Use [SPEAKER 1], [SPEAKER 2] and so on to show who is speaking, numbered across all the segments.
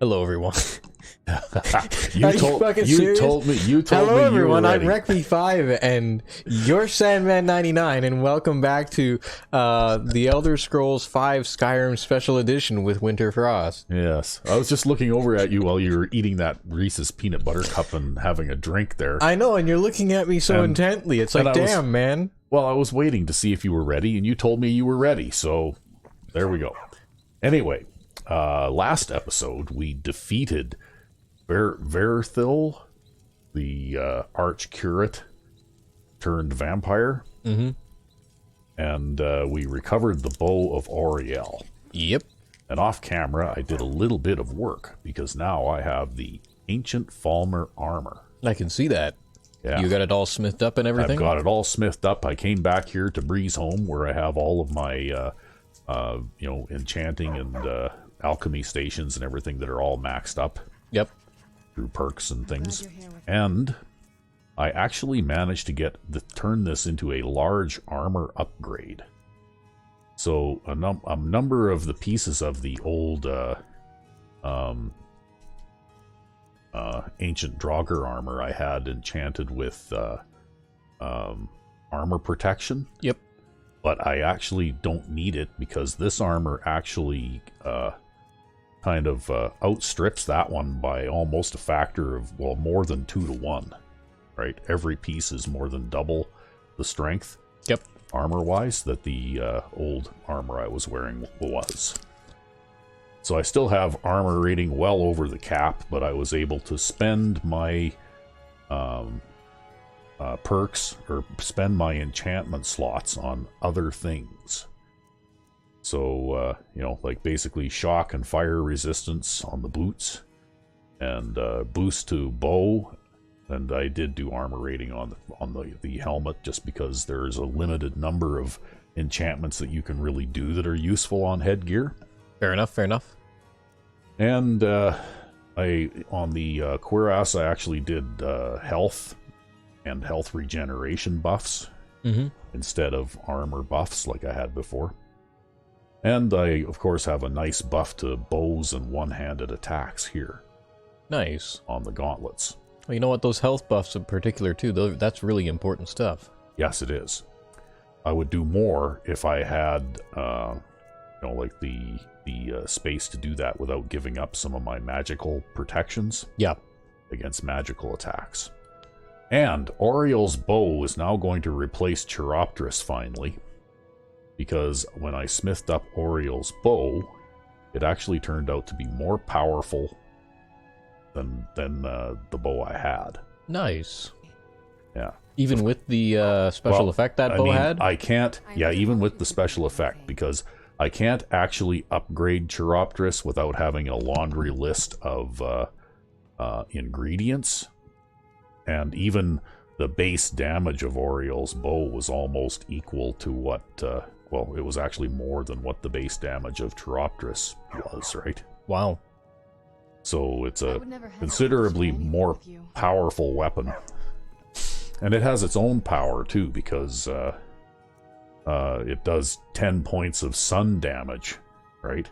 [SPEAKER 1] Hello, everyone.
[SPEAKER 2] You told me.
[SPEAKER 1] Hello, everyone.
[SPEAKER 2] You were
[SPEAKER 1] I'm Ep51, and you're Sandman99, and welcome back to the Elder Scrolls V Skyrim Special Edition with Winter Frost.
[SPEAKER 2] Yes, I was just looking over at you while you were eating that Reese's peanut butter cup and having a drink there.
[SPEAKER 1] I know, and you're looking at me so intently. It's like, damn, man.
[SPEAKER 2] Well, I was waiting to see if you were ready, and you told me you were ready, so there we go. Anyway, last episode we defeated Verthil, the arch-curate turned vampire.
[SPEAKER 1] Mm-hmm.
[SPEAKER 2] And we recovered the bow of Oriel.
[SPEAKER 1] Yep.
[SPEAKER 2] And off camera, I did a little bit of work, because now I have the ancient Falmer armor.
[SPEAKER 1] I can see that.
[SPEAKER 2] Yeah.
[SPEAKER 1] You got it all smithed up and everything?
[SPEAKER 2] I've got it all smithed up. I came back here to Breeze Home, where I have all of my, enchanting and alchemy stations and everything that are all maxed up.
[SPEAKER 1] Yep.
[SPEAKER 2] Through perks and things. And I actually managed to turn this into a large armor upgrade. So a number of the pieces of the old ancient Draugr armor I had enchanted with armor protection.
[SPEAKER 1] Yep.
[SPEAKER 2] But I actually don't need it, because this armor actually kind of outstrips that one by almost a factor of, well, more than 2 to 1. Right? Every piece is more than double the strength.
[SPEAKER 1] Yep.
[SPEAKER 2] Armor-wise, that the old armor I was wearing was. So I still have armor rating well over the cap, but I was able to spend my perks, or spend my enchantment slots on other things. So, like basically shock and fire resistance on the boots, and boost to bow. And I did do armor rating on the helmet, just because there's a limited number of enchantments that you can really do that are useful on headgear.
[SPEAKER 1] Fair enough, fair enough.
[SPEAKER 2] And on the cuirass, I actually did health and health regeneration buffs instead of armor buffs like I had before. And I, of course, have a nice buff to bows and one-handed attacks here.
[SPEAKER 1] Nice.
[SPEAKER 2] On the gauntlets.
[SPEAKER 1] Well, you know what? Those health buffs in particular, too, that's really important stuff.
[SPEAKER 2] Yes, it is. I would do more if I had, like the space to do that without giving up some of my magical protections.
[SPEAKER 1] Yeah. Against
[SPEAKER 2] magical attacks. And Oriel's bow is now going to replace Chiroptris finally, because when I smithed up Oriel's bow, it actually turned out to be more powerful than the bow I had.
[SPEAKER 1] Nice.
[SPEAKER 2] Yeah.
[SPEAKER 1] Even with the special effect that bow had?
[SPEAKER 2] I can't, even with the special effect, because I can't actually upgrade Chiroptris without having a laundry list of ingredients. And even the base damage of Oriel's bow was almost equal to what, it was actually more than what the base damage of Chiroptris was, right?
[SPEAKER 1] Wow.
[SPEAKER 2] So it's a considerably more powerful weapon. And it has its own power, too, because it does 10 points of sun damage, right?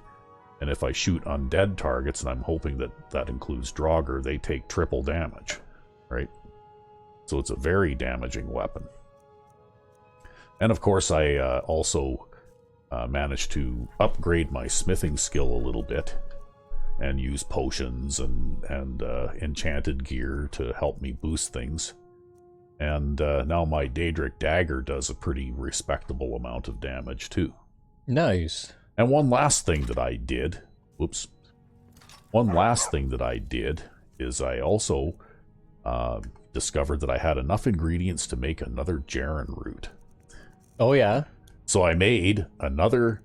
[SPEAKER 2] And if I shoot undead targets, and I'm hoping that includes Draugr, they take triple damage, right? So it's a very damaging weapon. And of course, I also managed to upgrade my smithing skill a little bit, and use potions and enchanted gear to help me boost things. And now my Daedric dagger does a pretty respectable amount of damage too.
[SPEAKER 1] Nice.
[SPEAKER 2] And one last thing that I did, is I also discovered that I had enough ingredients to make another Jaren root.
[SPEAKER 1] Oh yeah?
[SPEAKER 2] So I made another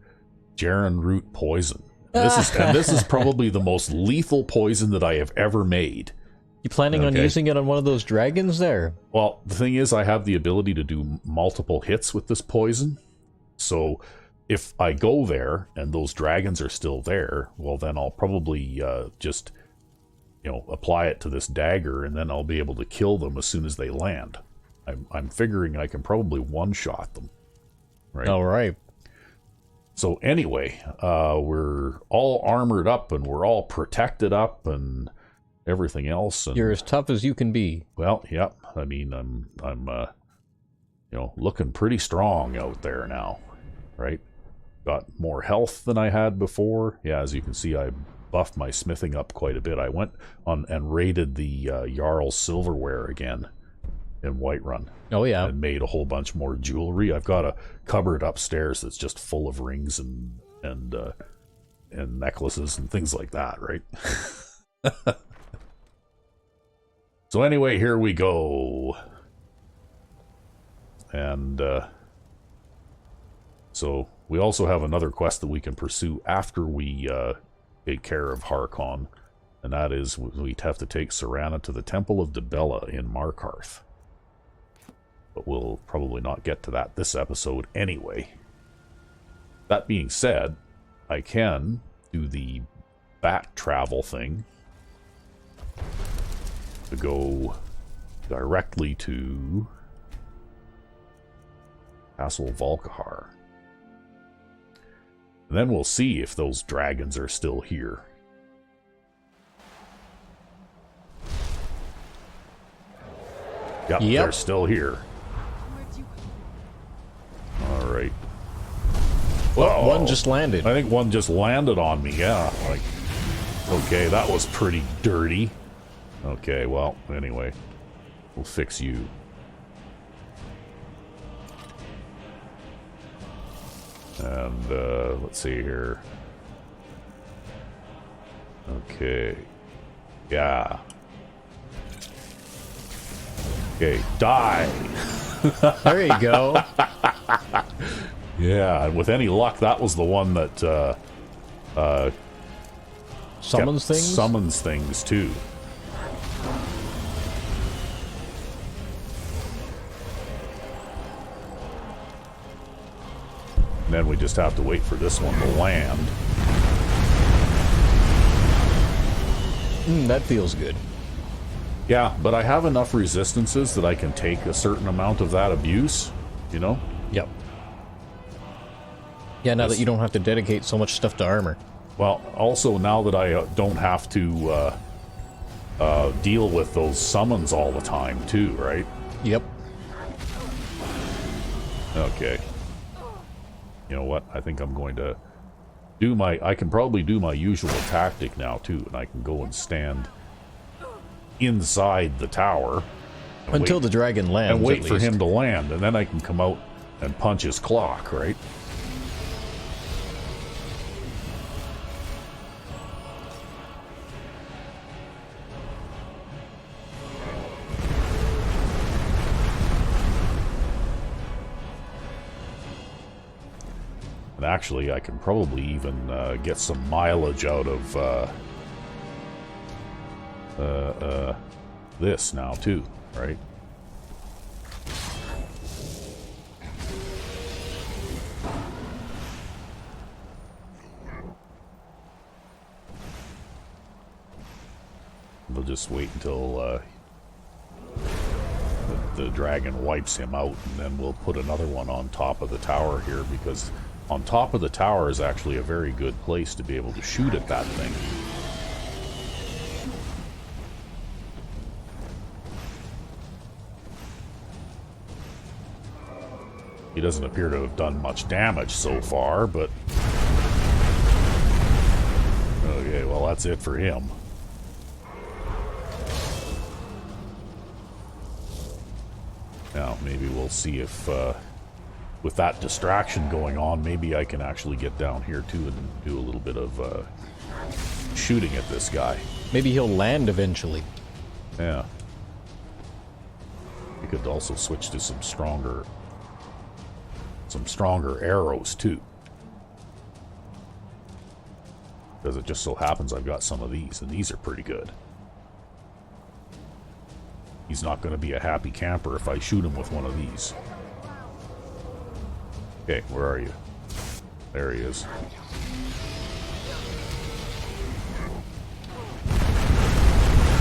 [SPEAKER 2] Jaren root poison. This is probably the most lethal poison that I have ever made.
[SPEAKER 1] You planning on using it on one of those dragons there?
[SPEAKER 2] Well, the thing is, I have the ability to do multiple hits with this poison. So if I go there and those dragons are still there, well, then I'll probably just, apply it to this dagger, and then I'll be able to kill them as soon as they land. I'm figuring I can probably one-shot them. Right?
[SPEAKER 1] All right.
[SPEAKER 2] So anyway, we're all armored up and we're all protected up and everything else. And,
[SPEAKER 1] you're as tough as you can be.
[SPEAKER 2] Well, yep. I mean, I'm you know, looking pretty strong out there now, right? Got more health than I had before. Yeah, as you can see, I buffed my smithing up quite a bit. I went on and raided the Jarl's silverware again in Whiterun.
[SPEAKER 1] Oh yeah,
[SPEAKER 2] and made a whole bunch more jewelry. I've got a cupboard upstairs that's just full of rings and necklaces and things like that, right? So anyway, here we go. And so we also have another quest that we can pursue after we take care of Harkon, and that is we have to take Serana to the Temple of Dibella in Markarth. But we'll probably not get to that this episode anyway. That being said, I can do the bat travel thing to go directly to Castle Volkihar. And then we'll see if those dragons are still here. Yep, they're still here. Alright.
[SPEAKER 1] Well, one just landed.
[SPEAKER 2] I think one just landed on me, yeah. Like, okay, that was pretty dirty. Okay, well, anyway. We'll fix you. And, let's see here. Okay. Yeah. Okay, die!
[SPEAKER 1] There you go.
[SPEAKER 2] Yeah, and with any luck, that was the one that,
[SPEAKER 1] Summons things?
[SPEAKER 2] Summons things, too. And then we just have to wait for this one to land.
[SPEAKER 1] That feels good.
[SPEAKER 2] Yeah, but I have enough resistances that I can take a certain amount of that abuse, you know?
[SPEAKER 1] Yep. Yeah, now that you don't have to dedicate so much stuff to armor.
[SPEAKER 2] Well, also now that I don't have to deal with those summons all the time, too, right?
[SPEAKER 1] Yep.
[SPEAKER 2] Okay. You know what? I think I'm going to do my... I can probably do my usual tactic now, too, and I can go and stand inside the tower
[SPEAKER 1] until the dragon lands,
[SPEAKER 2] and wait for him to land, and then I can come out and punch his clock, right? And actually, I can probably even get some mileage out of this now too, right? We'll just wait until the dragon wipes him out, and then we'll put another one on top of the tower here, because on top of the tower is actually a very good place to be able to shoot at that thing. He doesn't appear to have done much damage so far, but... Okay, well, that's it for him. Now, maybe we'll see if, with that distraction going on, maybe I can actually get down here, too, and do a little bit of, shooting at this guy.
[SPEAKER 1] Maybe he'll land eventually.
[SPEAKER 2] Yeah. You could also switch to some stronger arrows, too. Because it just so happens I've got some of these, and these are pretty good. He's not going to be a happy camper if I shoot him with one of these. Okay, where are you? There he is.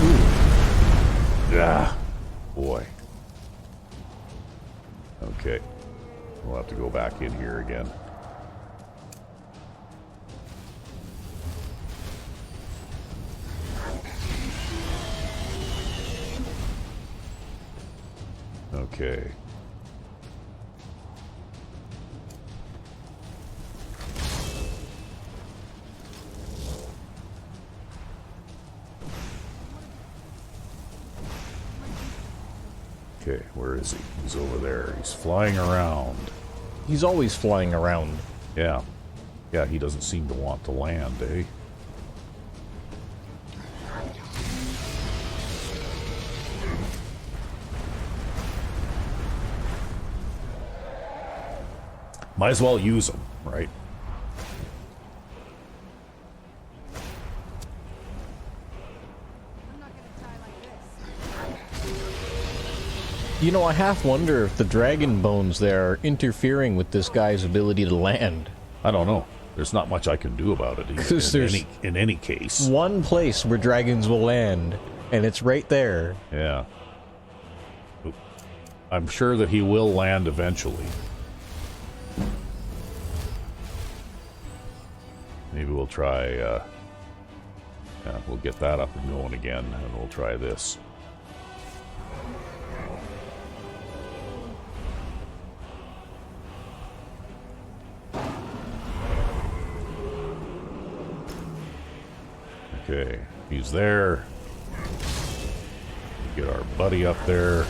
[SPEAKER 2] Ooh. Yeah. Boy. Okay. We'll have to go back in here again. Okay. Okay, where is he? He's over there. He's flying around.
[SPEAKER 1] He's always flying around.
[SPEAKER 2] Yeah. Yeah, he doesn't seem to want to land, eh? Might as well use them, right?
[SPEAKER 1] You know, I half wonder if the dragon bones there are interfering with this guy's ability to land.
[SPEAKER 2] I don't know. There's not much I can do about it in any case.
[SPEAKER 1] One place where dragons will land, and it's right there.
[SPEAKER 2] Yeah. I'm sure that he will land eventually. Maybe we'll try, yeah, we'll get that up and going again, and we'll try this. Okay, he's there. Get our buddy up there.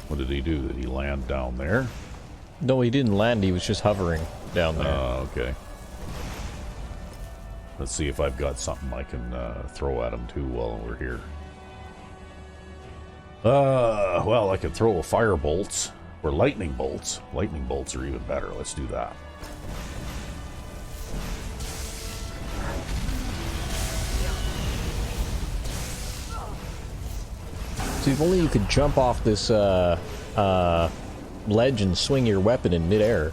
[SPEAKER 2] What did he do? Did he land down there?
[SPEAKER 1] No, he didn't land. He was just hovering down there.
[SPEAKER 2] Oh, okay. Let's see if I've got something I can throw at him too while we're here. Well, I could throw fire bolts or lightning bolts. Lightning bolts are even better. Let's do that.
[SPEAKER 1] See, if only you could jump off this ledge and swing your weapon in midair.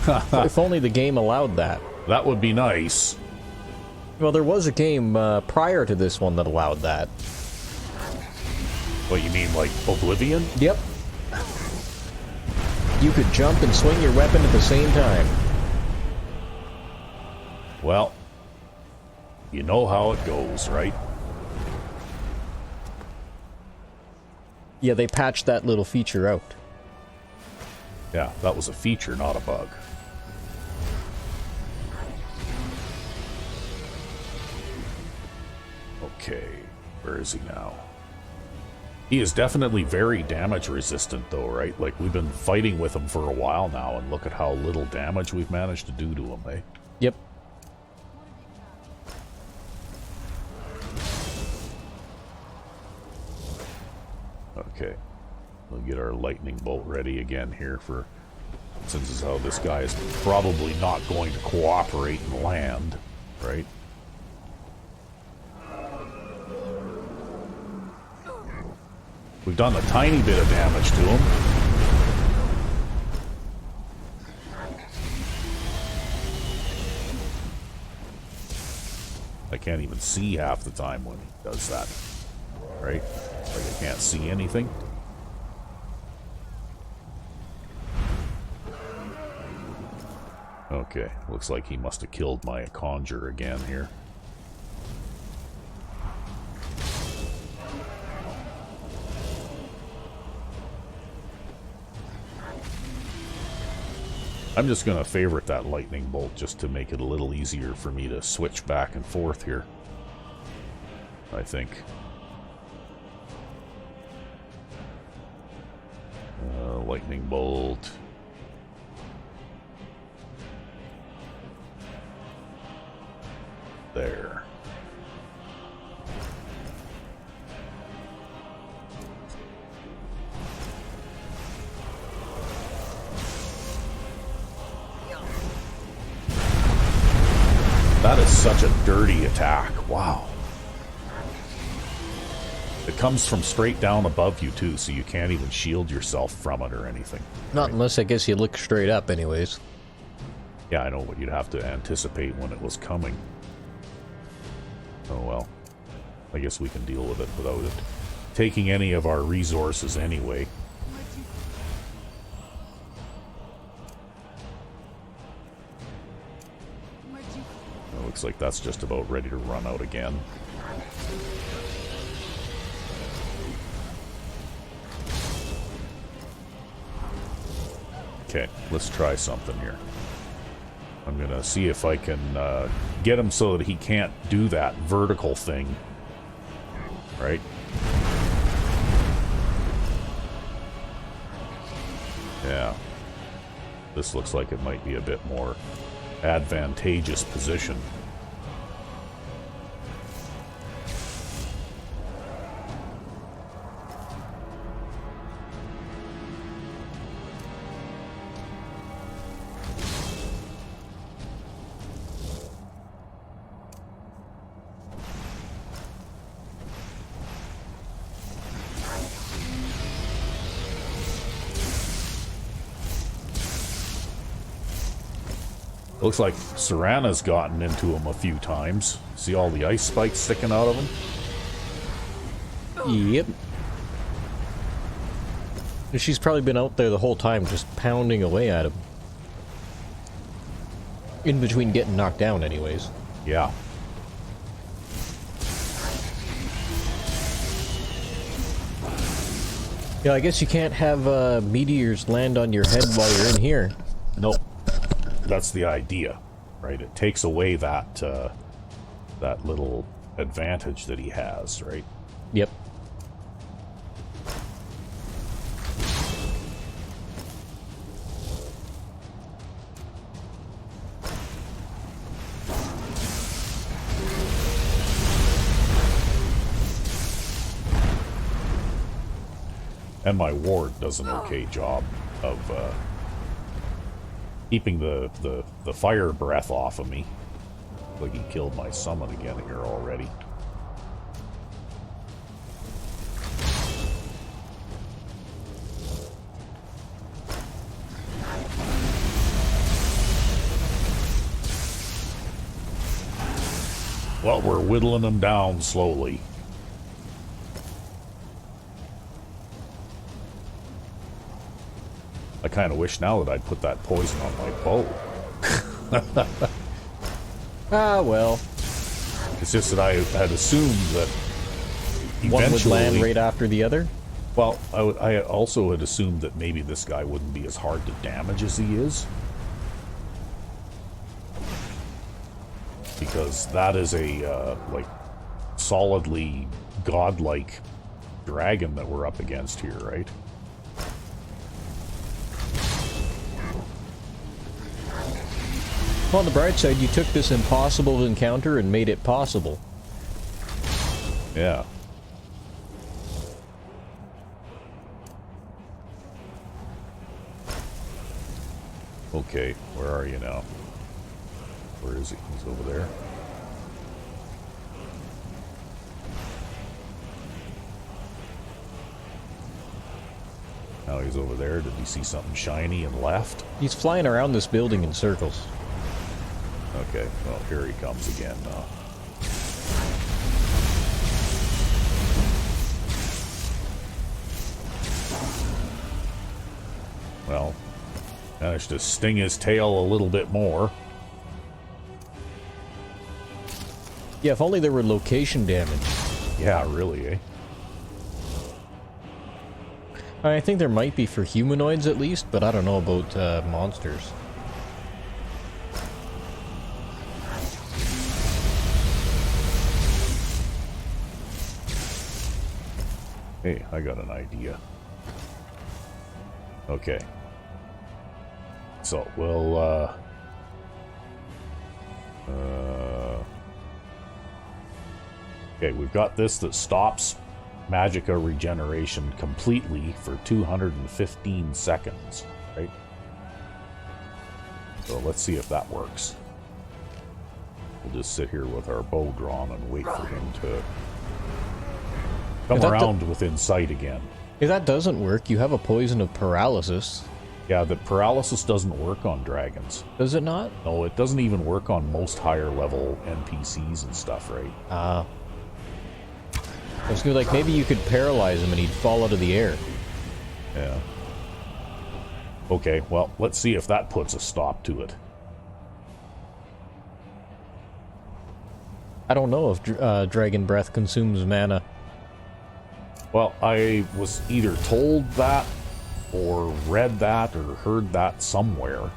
[SPEAKER 1] If only the game allowed that.
[SPEAKER 2] That would be nice.
[SPEAKER 1] Well, there was a game prior to this one that allowed that.
[SPEAKER 2] What, you mean like Oblivion?
[SPEAKER 1] Yep. You could jump and swing your weapon at the same time.
[SPEAKER 2] Well, you know how it goes, right?
[SPEAKER 1] Yeah, they patched that little feature out.
[SPEAKER 2] Yeah, that was a feature, not a bug. Okay, where is he now? He is definitely very damage resistant though, right? Like, we've been fighting with him for a while now, and look at how little damage we've managed to do to him, eh?
[SPEAKER 1] Yep.
[SPEAKER 2] Okay, we'll get our lightning bolt ready again here for, since this is how this guy is probably not going to cooperate and land, right? We've done a tiny bit of damage to him. I can't even see half the time when he does that, right? Like I can't see anything. Okay, looks like he must have killed my conjure again here. I'm just gonna favorite that lightning bolt just to make it a little easier for me to switch back and forth here, I think. Lightning bolt. There. That is such a dirty attack. Wow. It comes from straight down above you, too, so you can't even shield yourself from it or anything.
[SPEAKER 1] Not
[SPEAKER 2] right?
[SPEAKER 1] unless I guess you look straight up anyways.
[SPEAKER 2] Yeah, I know, but you'd have to anticipate when it was coming. Oh well. I guess we can deal with it without it taking any of our resources anyway. It looks like that's just about ready to run out again. Okay, let's try something here. I'm gonna see if I can get him so that he can't do that vertical thing. Right? Yeah. This looks like it might be a bit more advantageous position. Looks like Serana's gotten into him a few times. See all the ice spikes sticking out of him?
[SPEAKER 1] Yep. She's probably been out there the whole time, just pounding away at him. In between getting knocked down, anyways.
[SPEAKER 2] Yeah.
[SPEAKER 1] Yeah, I guess you can't have meteors land on your head while you're in here.
[SPEAKER 2] Nope. That's the idea, right? It takes away that that little advantage that he has, right?
[SPEAKER 1] Yep.
[SPEAKER 2] And my ward does an okay job of keeping the fire breath off of me. Like he killed my summon again here already. Well, we're whittling them down slowly. I kind of wish now that I'd put that poison on my bow.
[SPEAKER 1] Ah, well.
[SPEAKER 2] It's just that I had assumed that
[SPEAKER 1] One would land right after the other?
[SPEAKER 2] Well, I also had assumed that maybe this guy wouldn't be as hard to damage as he is. Because that is a, like, solidly godlike dragon that we're up against here, right?
[SPEAKER 1] On the bright side, you took this impossible encounter and made it possible.
[SPEAKER 2] Yeah. Okay, where are you now? Where is he? He's over there. Now he's over there. Did he see something shiny and left?
[SPEAKER 1] He's flying around this building in circles.
[SPEAKER 2] Okay, well, here he comes again now. Well, managed to sting his tail a little bit more.
[SPEAKER 1] Yeah, if only there were location damage.
[SPEAKER 2] Yeah, really, eh?
[SPEAKER 1] I think there might be for humanoids at least, but I don't know about monsters.
[SPEAKER 2] Hey, I got an idea. Okay. So, we'll, okay, we've got this that stops magicka regeneration completely for 215 seconds, right? So let's see if that works. We'll just sit here with our bow drawn and wait for him to come around within sight again.
[SPEAKER 1] If that doesn't work, you have a poison of paralysis.
[SPEAKER 2] Yeah, the paralysis doesn't work on dragons.
[SPEAKER 1] Does it not?
[SPEAKER 2] No, it doesn't even work on most higher level NPCs and stuff, right?
[SPEAKER 1] I was gonna be like, maybe you could paralyze him and he'd fall out of the air.
[SPEAKER 2] Yeah. Okay, well, let's see if that puts a stop to it.
[SPEAKER 1] I don't know if Dragon Breath consumes mana.
[SPEAKER 2] Well, I was either told that or read that or heard that somewhere.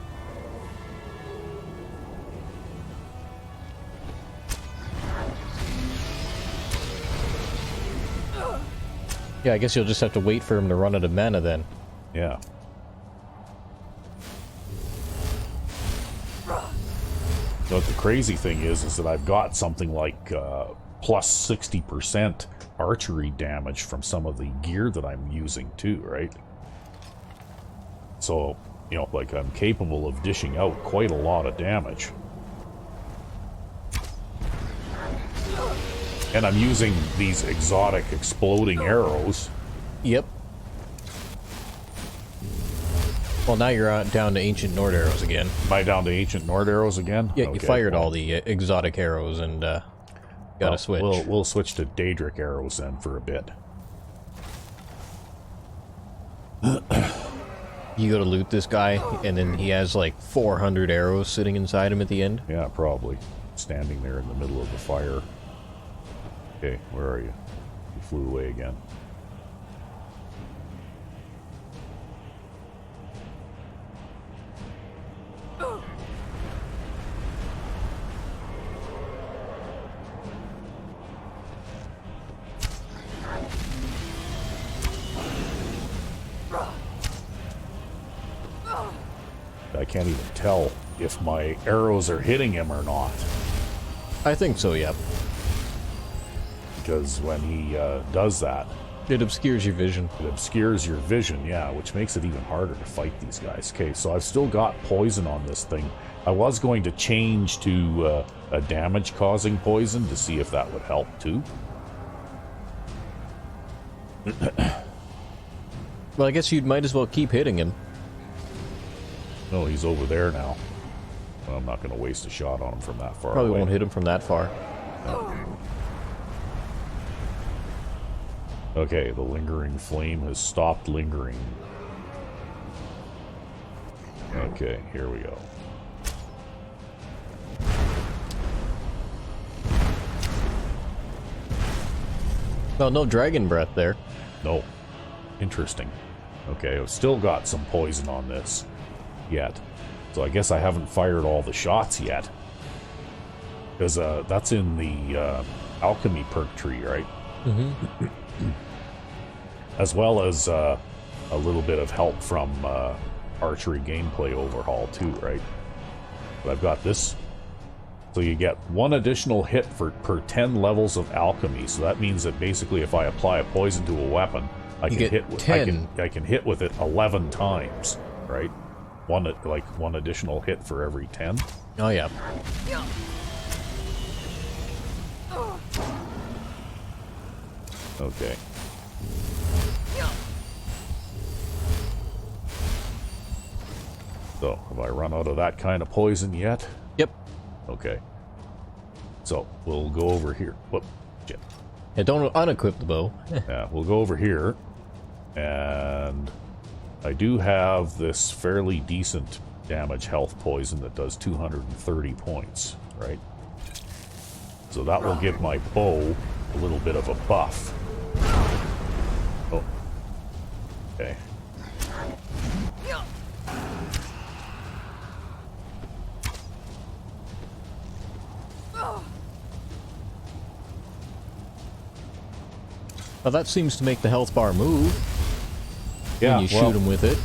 [SPEAKER 1] Yeah, I guess you'll just have to wait for him to run out of mana then.
[SPEAKER 2] Yeah. But the crazy thing is that I've got something like plus 60% archery damage from some of the gear that I'm using too, right? So, you know, like I'm capable of dishing out quite a lot of damage. And I'm using these exotic exploding arrows.
[SPEAKER 1] Yep. Well, now you're down to Ancient Nord arrows again.
[SPEAKER 2] Am I down to Ancient Nord arrows again?
[SPEAKER 1] Yeah,
[SPEAKER 2] okay,
[SPEAKER 1] you fired all the exotic arrows and gotta switch.
[SPEAKER 2] We'll switch to Daedric arrows then for a bit.
[SPEAKER 1] You go to loot this guy, and then he has like 400 arrows sitting inside him at the end.
[SPEAKER 2] Yeah, probably. Standing there in the middle of the fire. Okay, where are you? You flew away again. I can't even tell if my arrows are hitting him or not.
[SPEAKER 1] I think so, yep.
[SPEAKER 2] Because when he does that,
[SPEAKER 1] it obscures your vision.
[SPEAKER 2] It obscures your vision, yeah, which makes it even harder to fight these guys. Okay, so I've still got poison on this thing. I was going to change to a damage-causing poison to see if that would help too.
[SPEAKER 1] Well, I guess you might as well keep hitting him.
[SPEAKER 2] No, he's over there now. Well, I'm not going to waste a shot on him from that far
[SPEAKER 1] Probably
[SPEAKER 2] away.
[SPEAKER 1] won't hit him from that far.
[SPEAKER 2] Okay, the lingering flame has stopped lingering. Okay, here we go.
[SPEAKER 1] Well, no dragon breath there.
[SPEAKER 2] No. Interesting. Okay, I've still got some poison on this yet. So I guess I haven't fired all the shots yet. Because that's in the alchemy perk tree, right?
[SPEAKER 1] Mm-hmm.
[SPEAKER 2] As well as a little bit of help from archery gameplay overhaul too, right? But I've got this. So you get 1 additional hit per 10 levels of alchemy. So that means that basically if I apply a poison to a weapon, I can hit with
[SPEAKER 1] 10.
[SPEAKER 2] I can hit with it 11 times, right? One additional hit for every 10.
[SPEAKER 1] Oh yeah.
[SPEAKER 2] Okay. So, have I run out of that kind of poison yet?
[SPEAKER 1] Yep.
[SPEAKER 2] Okay. So, we'll go over here. Whoop. Shit.
[SPEAKER 1] Yeah, don't unequip the bow.
[SPEAKER 2] Yeah, we'll go over here. And I do have this fairly decent damage health poison that does 230 points, right? So that will give my bow a little bit of a buff. Oh. Okay.
[SPEAKER 1] Well, that seems to make the health bar move.
[SPEAKER 2] Yeah,
[SPEAKER 1] when you shoot him with it.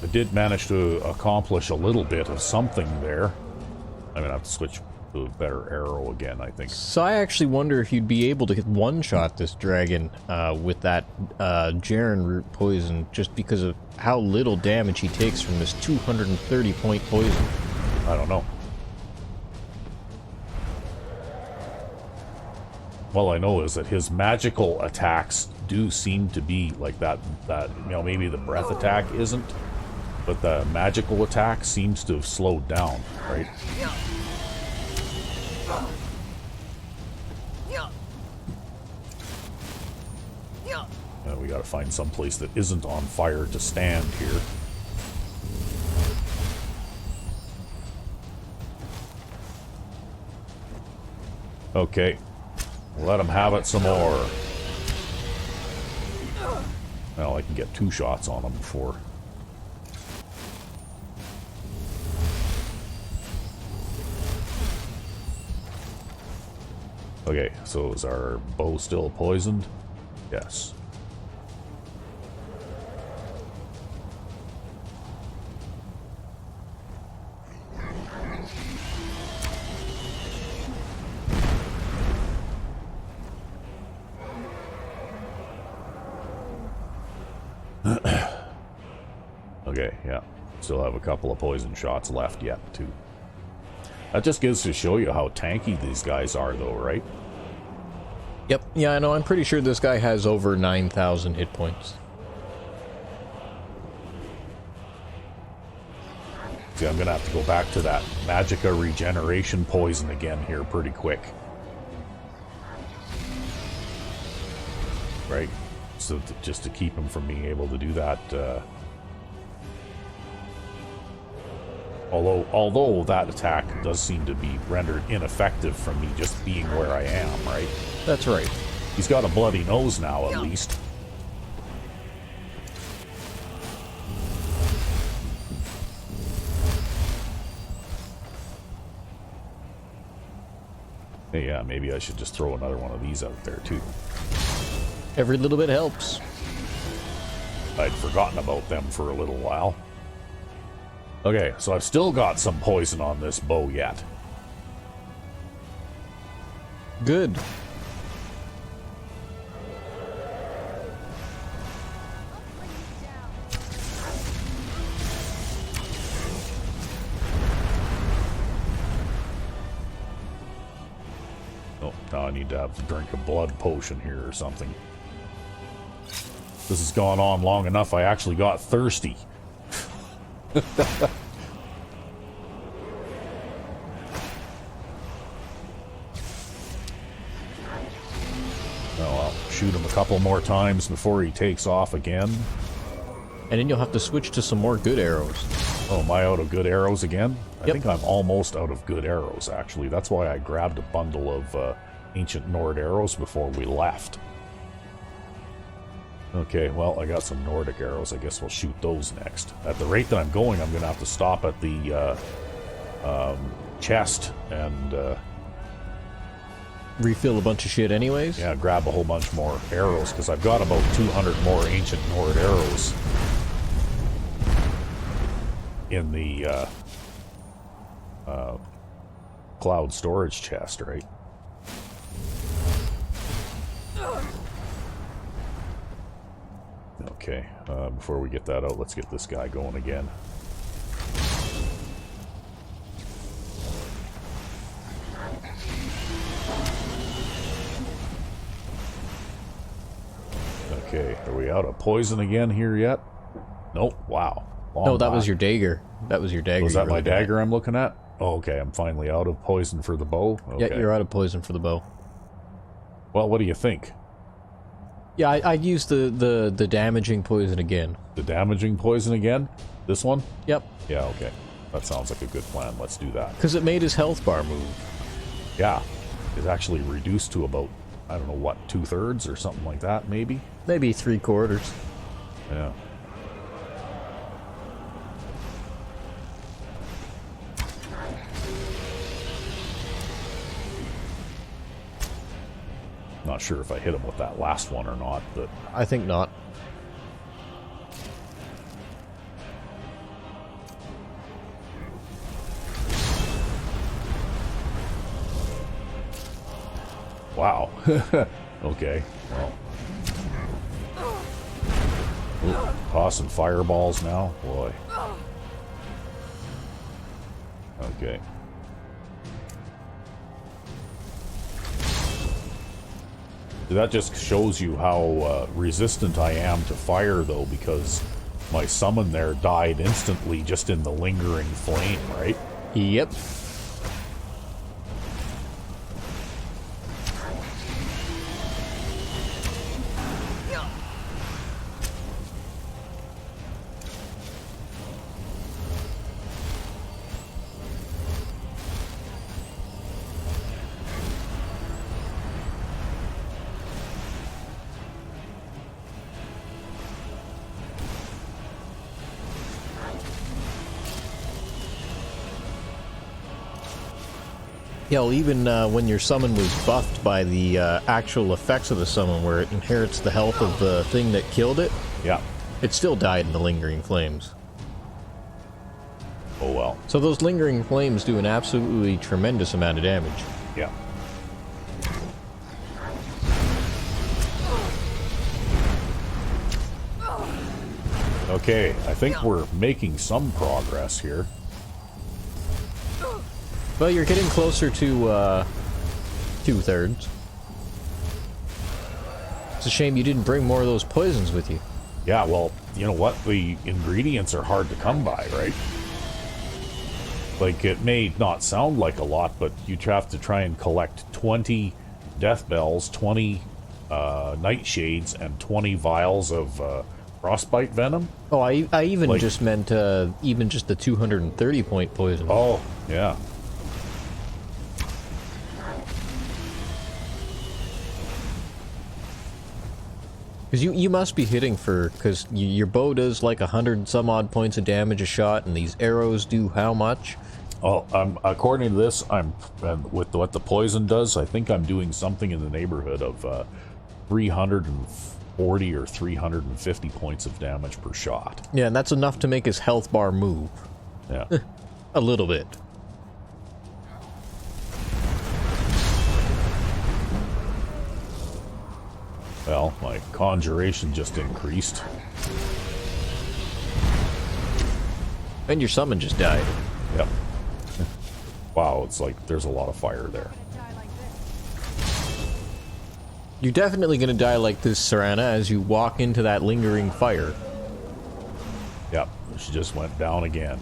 [SPEAKER 2] I did manage to accomplish a little bit of something there. I'm gonna have to switch to a better arrow again, I think.
[SPEAKER 1] So I actually wonder if you'd be able to one-shot this dragon with that Jaren root poison, just because of how little damage he takes from this 230-point poison.
[SPEAKER 2] I don't know. All I know is that his magical attacks do seem to be like that, you know, maybe the breath attack isn't, but the magical attack seems to have slowed down, right? We gotta find some place that isn't on fire to stand here. Okay. Let him have it some more. Well, I can get 2 shots on him before. Okay, so is our bow still poisoned? Yes. Okay, yeah. Still have a couple of poison shots left yet, too. That just gives to show you how tanky these guys are, though, right?
[SPEAKER 1] Yep, yeah, I know. I'm pretty sure this guy has over 9,000 hit points.
[SPEAKER 2] See, I'm gonna have to go back to that Magicka regeneration poison again here pretty quick. Right? So just to keep him from being able to do that, although that attack does seem to be rendered ineffective from me just being where I am, right?
[SPEAKER 1] That's right.
[SPEAKER 2] He's got a bloody nose now, at least. Hey, yeah, maybe I should just throw another one of these out there, too.
[SPEAKER 1] Every little bit helps.
[SPEAKER 2] I'd forgotten about them for a little while. Okay, so I've still got some poison on this bow yet.
[SPEAKER 1] Good.
[SPEAKER 2] Oh, now I need to have to drink a blood potion here or something. This has gone on long enough, I actually got thirsty. Oh well, shoot him a couple more times before he takes off again.
[SPEAKER 1] And then you'll have to switch to some more good arrows.
[SPEAKER 2] Oh, am I out of good arrows again? I
[SPEAKER 1] Yep.
[SPEAKER 2] think I'm almost out of good arrows, actually. That's why I grabbed a bundle of ancient Nord arrows before we left. Okay, well, I got some Nordic arrows. I guess we'll shoot those next. At the rate that I'm going, I'm going to have to stop at the chest and...
[SPEAKER 1] Refill a bunch of shit anyways?
[SPEAKER 2] yeah, grab a whole bunch more arrows, because I've got about 200 more ancient Nord arrows in the cloud storage chest, right? Okay, before we get that out, let's get this guy going again. Okay, are we out of poison again here yet? Nope, wow.
[SPEAKER 1] No, that was your dagger. That was your dagger.
[SPEAKER 2] Was that my dagger I'm looking at? Oh, okay, I'm finally out of poison for the bow? Okay.
[SPEAKER 1] Yeah, you're out of poison for the bow.
[SPEAKER 2] Well, what do you think?
[SPEAKER 1] Yeah, I'd use the damaging poison again.
[SPEAKER 2] The damaging poison again? This one?
[SPEAKER 1] Yep.
[SPEAKER 2] Yeah, okay. That sounds like a good plan. Let's do that.
[SPEAKER 1] Because it made his health bar move.
[SPEAKER 2] Yeah. It's actually reduced to about, I don't know, what, 2/3 or something like that, maybe?
[SPEAKER 1] Maybe 3/4.
[SPEAKER 2] Yeah. Not sure if I hit him with that last one or not, but...
[SPEAKER 1] I think not.
[SPEAKER 2] Wow. Okay, well... Ooh, tossing fireballs now? Boy. Okay. That just shows you how resistant I am to fire, though, because my summon there died instantly just in the lingering flame, right?
[SPEAKER 1] Yep. Yeah, well, even when your summon was buffed by the actual effects of the summon, where it inherits the health of the thing that killed it,
[SPEAKER 2] Yeah.
[SPEAKER 1] it still died in the lingering flames.
[SPEAKER 2] Oh well.
[SPEAKER 1] So those lingering flames do an absolutely tremendous amount of damage.
[SPEAKER 2] Yeah. Okay, I think we're making some progress here.
[SPEAKER 1] Well, you're getting closer to 2/3. It's a shame you didn't bring more of those poisons with you.
[SPEAKER 2] Yeah, well, you know what? The ingredients are hard to come by, right? Like, it may not sound like a lot, but you'd have to try and collect 20 death bells, 20 nightshades, and 20 vials of frostbite venom.
[SPEAKER 1] Oh, I even
[SPEAKER 2] Like,
[SPEAKER 1] just meant even just the 230 point poison.
[SPEAKER 2] Oh, yeah.
[SPEAKER 1] Because you must be hitting for, because your bow does like 100 some odd points of damage a shot, and these arrows do how much?
[SPEAKER 2] Oh, according to this, with what the poison does, I think I'm doing something in the neighborhood of 340 or 350 points of damage per shot.
[SPEAKER 1] Yeah, and that's enough to make his health bar move.
[SPEAKER 2] Yeah.
[SPEAKER 1] A little bit.
[SPEAKER 2] Well, my conjuration just increased.
[SPEAKER 1] And your summon just died.
[SPEAKER 2] Yep. Wow, it's like there's a lot of fire there.
[SPEAKER 1] You're definitely going to die like this, Serana, as you walk into that lingering fire.
[SPEAKER 2] Yep, she just went down again.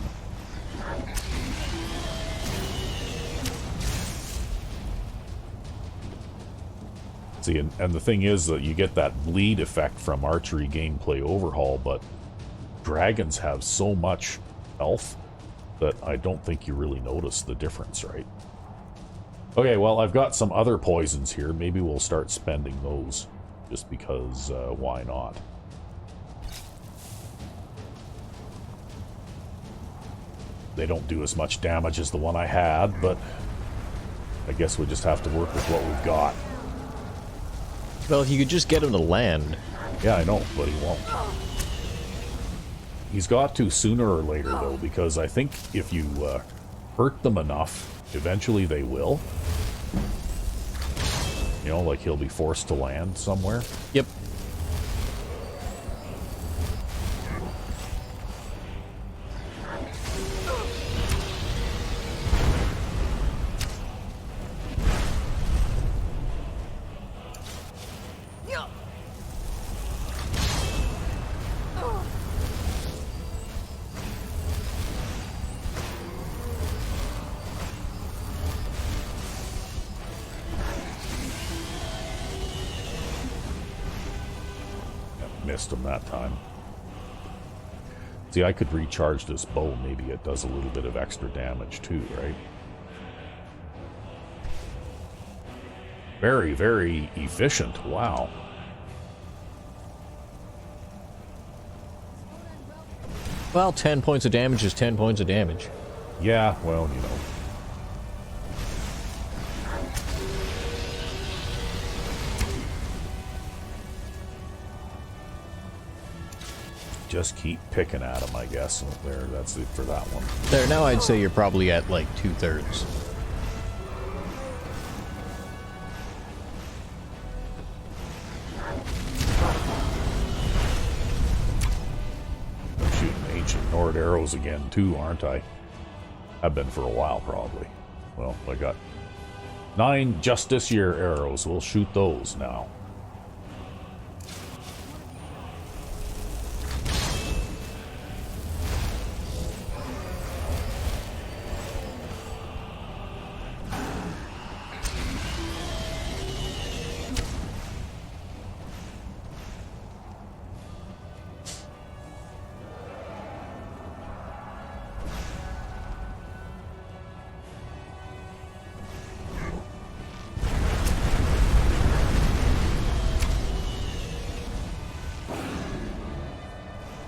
[SPEAKER 2] See, and the thing is that you get that bleed effect from archery gameplay overhaul, but dragons have so much health that I don't think you really notice the difference, right? Okay, well, I've got some other poisons here. Maybe we'll start spending those, just because, why not? They don't do as much damage as the one I had, but I guess we just have to work with what we've got.
[SPEAKER 1] Well, if you could just get him to land.
[SPEAKER 2] Yeah, I know, but he won't. He's got to sooner or later, though, because I think if you hurt them enough, eventually they will. You know, like he'll be forced to land somewhere.
[SPEAKER 1] Yep.
[SPEAKER 2] Missed him that time. See, I could recharge this bow. Maybe it does a little bit of extra damage too, right? Very, very efficient. Wow.
[SPEAKER 1] Well, 10 points of damage is 10 points of damage.
[SPEAKER 2] Yeah, well, you know. Just keep picking at him, I guess. There, that's it for that one.
[SPEAKER 1] There, now I'd say you're probably at like 2/3.
[SPEAKER 2] I'm shooting ancient Nord arrows again, too, aren't I? I've been for a while, probably. Well, I got 9 just this year arrows. We'll shoot those now.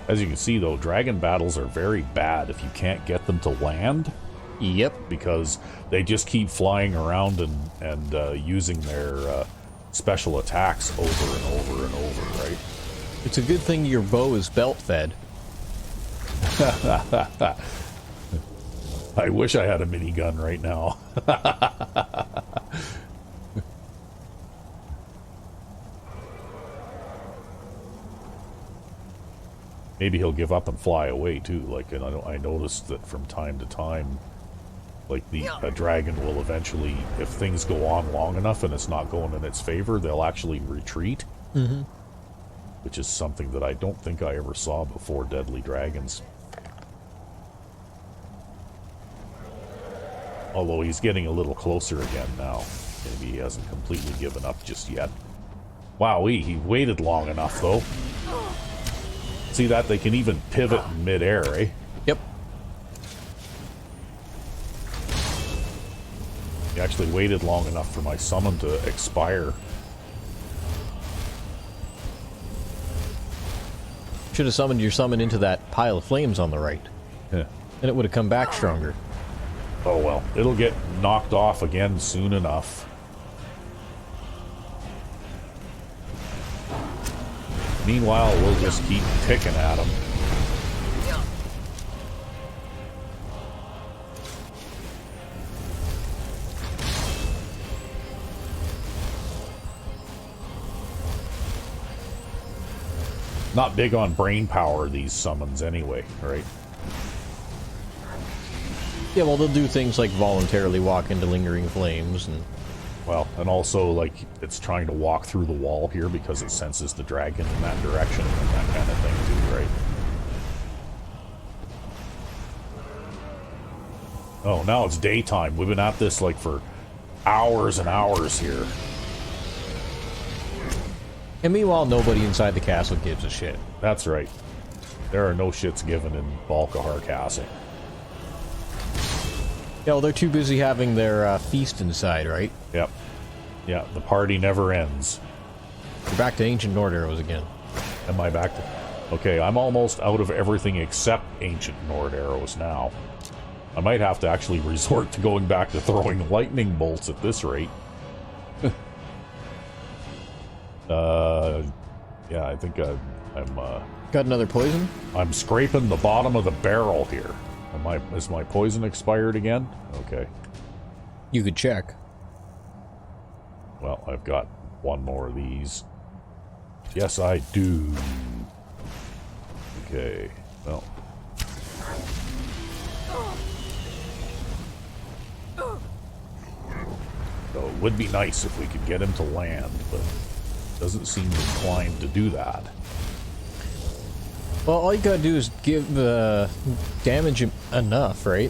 [SPEAKER 2] As you can see, though, dragon battles are very bad if you can't get them to land.
[SPEAKER 1] Yep.
[SPEAKER 2] Because they just keep flying around and using their special attacks over and over and over, right?
[SPEAKER 1] It's a good thing your bow is belt-fed.
[SPEAKER 2] I wish I had a minigun right now. Maybe he'll give up and fly away too. Like, and I noticed that from time to time, like a dragon will eventually, if things go on long enough and it's not going in its favor, they'll actually retreat.
[SPEAKER 1] Mm-hmm.
[SPEAKER 2] Which is something that I don't think I ever saw before Deadly Dragons. Although he's getting a little closer again now. Maybe he hasn't completely given up just yet. Wowee, he waited long enough though. See that? They can even pivot in midair, eh?
[SPEAKER 1] Yep.
[SPEAKER 2] He actually waited long enough for my summon to expire.
[SPEAKER 1] Should have summoned your summon into that pile of flames on the right.
[SPEAKER 2] Yeah.
[SPEAKER 1] And it would have come back stronger.
[SPEAKER 2] Oh well, it'll get knocked off again soon enough. Meanwhile, we'll just keep picking at him. Not big on brain power, these summons anyway, right?
[SPEAKER 1] Yeah, well, they'll do things like voluntarily walk into lingering flames and...
[SPEAKER 2] Well, and also, like, it's trying to walk through the wall here because it senses the dragon in that direction and that kind of thing too, right? Oh, now it's daytime. We've been at this, like, for hours and hours here.
[SPEAKER 1] And meanwhile, nobody inside the castle gives a shit.
[SPEAKER 2] That's right. There are no shits given in Volkihar Castle.
[SPEAKER 1] Yeah, well, they're too busy having their feast inside, right?
[SPEAKER 2] Yep. Yeah, the party never ends.
[SPEAKER 1] We're back to ancient Nord arrows again.
[SPEAKER 2] Am I back to... Okay, I'm almost out of everything except ancient Nord arrows now. I might have to actually resort to going back to throwing lightning bolts at this rate. Yeah, I think I'm
[SPEAKER 1] Got another poison?
[SPEAKER 2] I'm scraping the bottom of the barrel here. Is my poison expired again? Okay.
[SPEAKER 1] You could check.
[SPEAKER 2] Well, I've got one more of these. Yes, I do. Okay, well. So it would be nice if we could get him to land, but doesn't seem inclined to do that.
[SPEAKER 1] Well, all you gotta do is give damage him enough, right?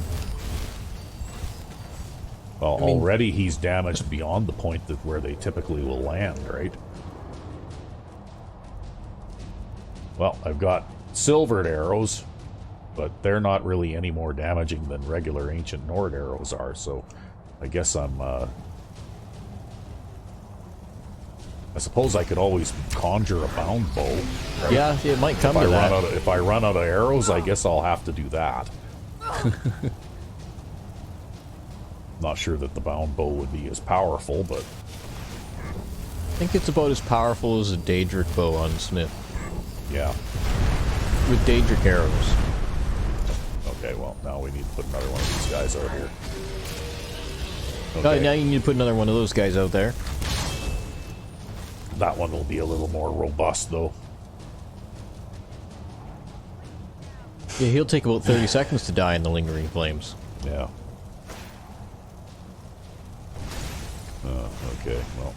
[SPEAKER 2] Well,
[SPEAKER 1] I mean,
[SPEAKER 2] already he's damaged beyond the point that where they typically will land, right? Well, I've got silvered arrows, but they're not really any more damaging than regular ancient Nord arrows are, so I guess I'm, I suppose I could always conjure a bound bow, right?
[SPEAKER 1] Yeah, it might come to that.
[SPEAKER 2] If I run out of arrows, I guess I'll have to do that. Not sure that the bound bow would be as powerful, but...
[SPEAKER 1] I think it's about as powerful as a Daedric bow on Smith.
[SPEAKER 2] Yeah.
[SPEAKER 1] With Daedric arrows.
[SPEAKER 2] Okay, well, now we need to put another one of these guys out here. Okay.
[SPEAKER 1] Now you need to put another one of those guys out there.
[SPEAKER 2] That one will be a little more robust, though.
[SPEAKER 1] Yeah, he'll take about 30 seconds to die in the lingering flames.
[SPEAKER 2] Yeah. Okay, well.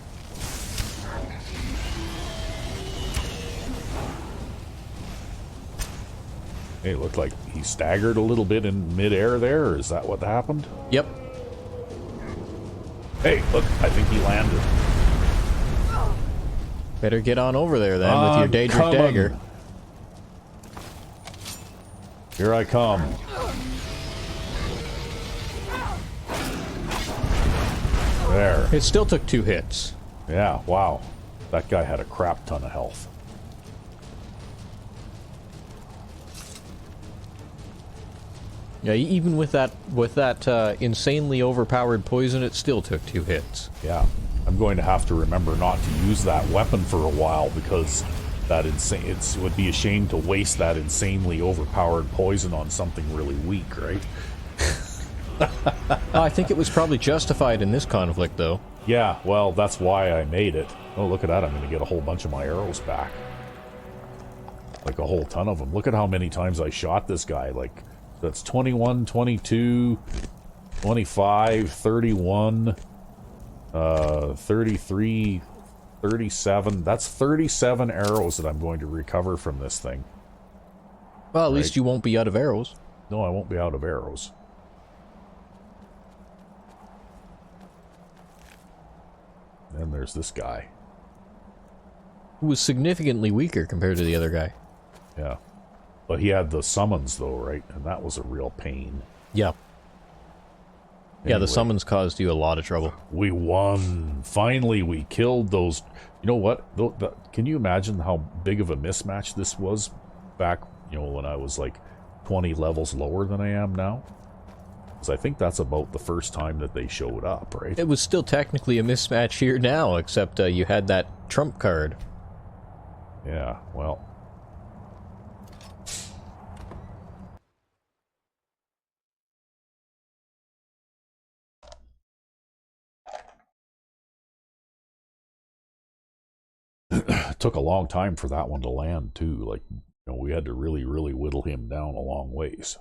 [SPEAKER 2] Hey, it looked like he staggered a little bit in midair there. Is that what happened?
[SPEAKER 1] Yep.
[SPEAKER 2] Hey, look, I think he landed.
[SPEAKER 1] Better get on over there then with your Daedric dagger.
[SPEAKER 2] Here I come. There.
[SPEAKER 1] It still took 2 hits.
[SPEAKER 2] Yeah, wow. That guy had a crap ton of health.
[SPEAKER 1] Yeah, even with that insanely overpowered poison, it still took 2 hits.
[SPEAKER 2] Yeah, I'm going to have to remember not to use that weapon for a while because that it would be a shame to waste that insanely overpowered poison on something really weak, right?
[SPEAKER 1] I think it was probably justified in this conflict, though.
[SPEAKER 2] Yeah, well, that's why I made it. Oh, look at that, I'm going to get a whole bunch of my arrows back. Like a whole ton of them. Look at how many times I shot this guy. Like, that's 21, 22, 25, 31, 33, 37. That's 37 arrows that I'm going to recover from this thing.
[SPEAKER 1] Well, at least you won't be out of arrows.
[SPEAKER 2] No, I won't be out of arrows. Then there's this guy.
[SPEAKER 1] Who was significantly weaker compared to the other guy.
[SPEAKER 2] Yeah. But he had the summons, though, right? And that was a real pain.
[SPEAKER 1] Yeah.
[SPEAKER 2] Anyway,
[SPEAKER 1] yeah, the summons caused you a lot of trouble.
[SPEAKER 2] We won. Finally, we killed those... You know what? Can you imagine how big of a mismatch this was back, you know, when I was like 20 levels lower than I am now? Because I think that's about the first time that they showed up, right?
[SPEAKER 1] It was still technically a mismatch here now, except you had that trump card.
[SPEAKER 2] Yeah, well... It took a long time for that one to land, too. Like, you know, we had to really, really whittle him down a long ways.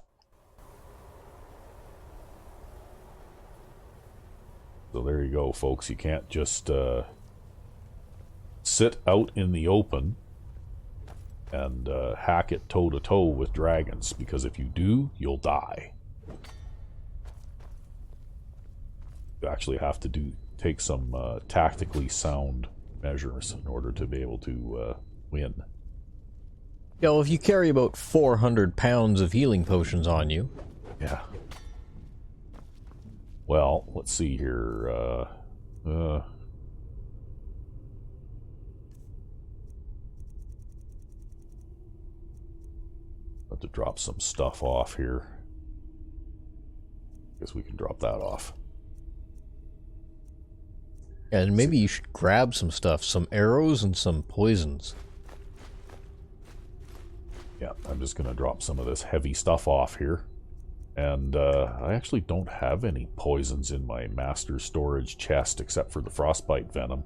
[SPEAKER 2] So there you go, folks. You can't just sit out in the open and hack it toe-to-toe with dragons, because if you do, you'll die. You actually have to take some tactically sound measures in order to be able to win.
[SPEAKER 1] Yeah, well, if you carry about 400 pounds of healing potions on you.
[SPEAKER 2] Yeah. Well, let's see here. Have to drop some stuff off here. Guess we can drop that off.
[SPEAKER 1] And maybe you should grab some stuff, some arrows and some poisons.
[SPEAKER 2] Yeah, I'm just going to drop some of this heavy stuff off here. And I actually don't have any poisons in my master storage chest except for the frostbite venom.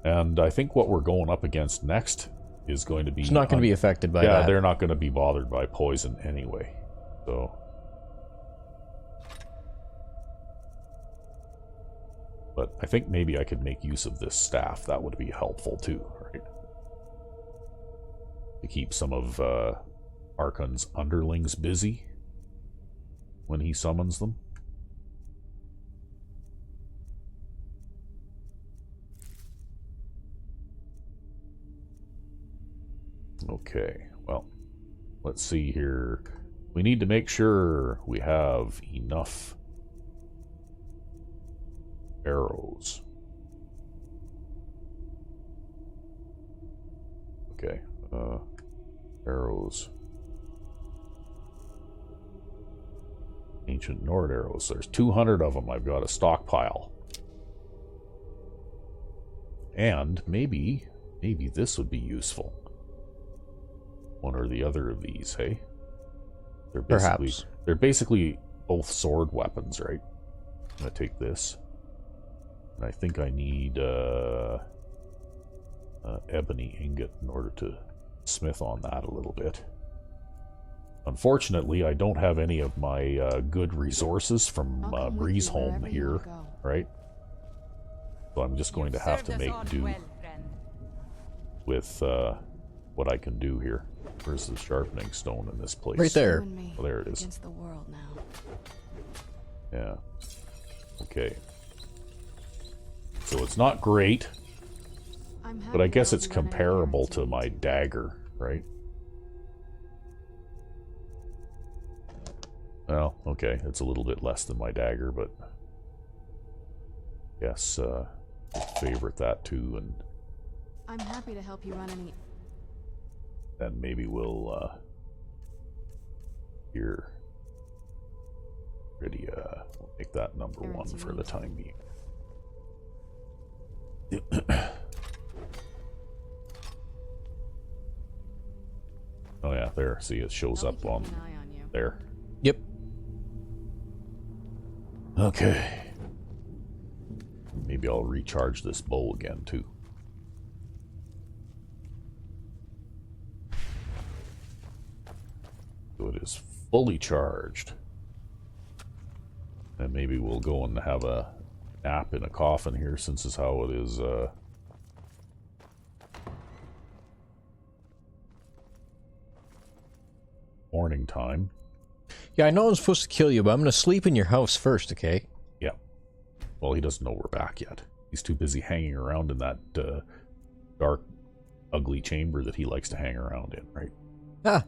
[SPEAKER 2] And I think what we're going up against next is going to be...
[SPEAKER 1] It's not going to be affected by that.
[SPEAKER 2] Yeah, they're not going to be bothered by poison anyway. So... But I think maybe I could make use of this staff. That would be helpful too, right? To keep some of Harkon's underlings busy when he summons them. Okay, well, let's see here. We need to make sure we have enough arrows. Okay, arrows. Ancient Nord arrows. There's 200 of them. I've got a stockpile. And maybe this would be useful. One or the other of these, hey?
[SPEAKER 1] Perhaps.
[SPEAKER 2] They're basically both sword weapons, right? I'm gonna take this. And I think I need ebony ingot in order to smith on that a little bit. Unfortunately, I don't have any of my good resources from Breezeholm here, right? So I'm just going to have to make do with what I can do here. Where's the sharpening stone in this place?
[SPEAKER 1] Right there.
[SPEAKER 2] Oh, there it is.
[SPEAKER 3] Against the world now.
[SPEAKER 2] Yeah. Okay. So it's not great, but I guess it's comparable to my dagger, right? Well, okay, it's a little bit less than my dagger, but yes, favorite that too, and
[SPEAKER 3] I'm happy to help you run any.
[SPEAKER 2] then maybe we'll here. Ready, we'll make that number 1 for the time being. Oh yeah, there. See, it shows up on there.
[SPEAKER 1] Yep.
[SPEAKER 2] Okay. Maybe I'll recharge this bow again, too. So it is fully charged. And maybe we'll go and have a nap in a coffin here, since is how it is, morning time.
[SPEAKER 1] Yeah, I know I'm supposed to kill you, but I'm gonna sleep in your house first, okay?
[SPEAKER 2] Yeah. Well, he doesn't know we're back yet. He's too busy hanging around in that dark, ugly chamber that he likes to hang around in, right?
[SPEAKER 1] Ah.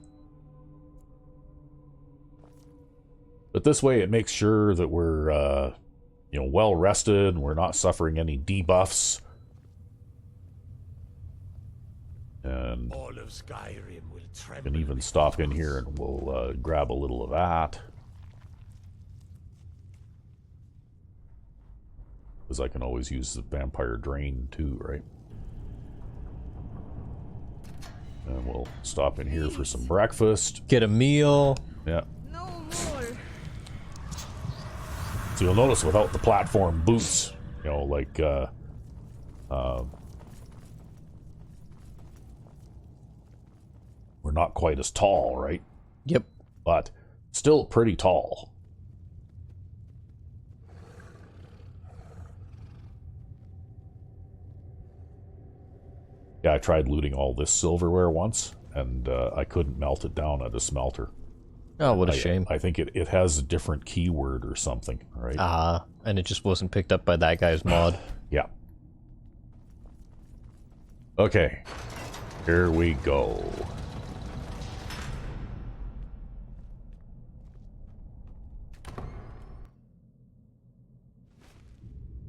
[SPEAKER 2] But this way it makes sure that we're, you know, well rested and we're not suffering any debuffs. And
[SPEAKER 4] all of Skyrim will tremble.
[SPEAKER 2] can even stop in here and we'll grab a little of that. Because I can always use the vampire drain too, right? And we'll stop in here for some breakfast.
[SPEAKER 1] Get a meal.
[SPEAKER 2] Yeah.
[SPEAKER 3] No more.
[SPEAKER 2] So you'll notice without the platform boots, you know, like, we're not quite as tall, right?
[SPEAKER 1] Yep.
[SPEAKER 2] But still pretty tall. Yeah, I tried looting all this silverware once, and I couldn't melt it down at a smelter.
[SPEAKER 1] Oh, what a shame.
[SPEAKER 2] I think it has a different keyword or something, right?
[SPEAKER 1] Ah, and it just wasn't picked up by that guy's mod.
[SPEAKER 2] Yeah. Okay. Here we go.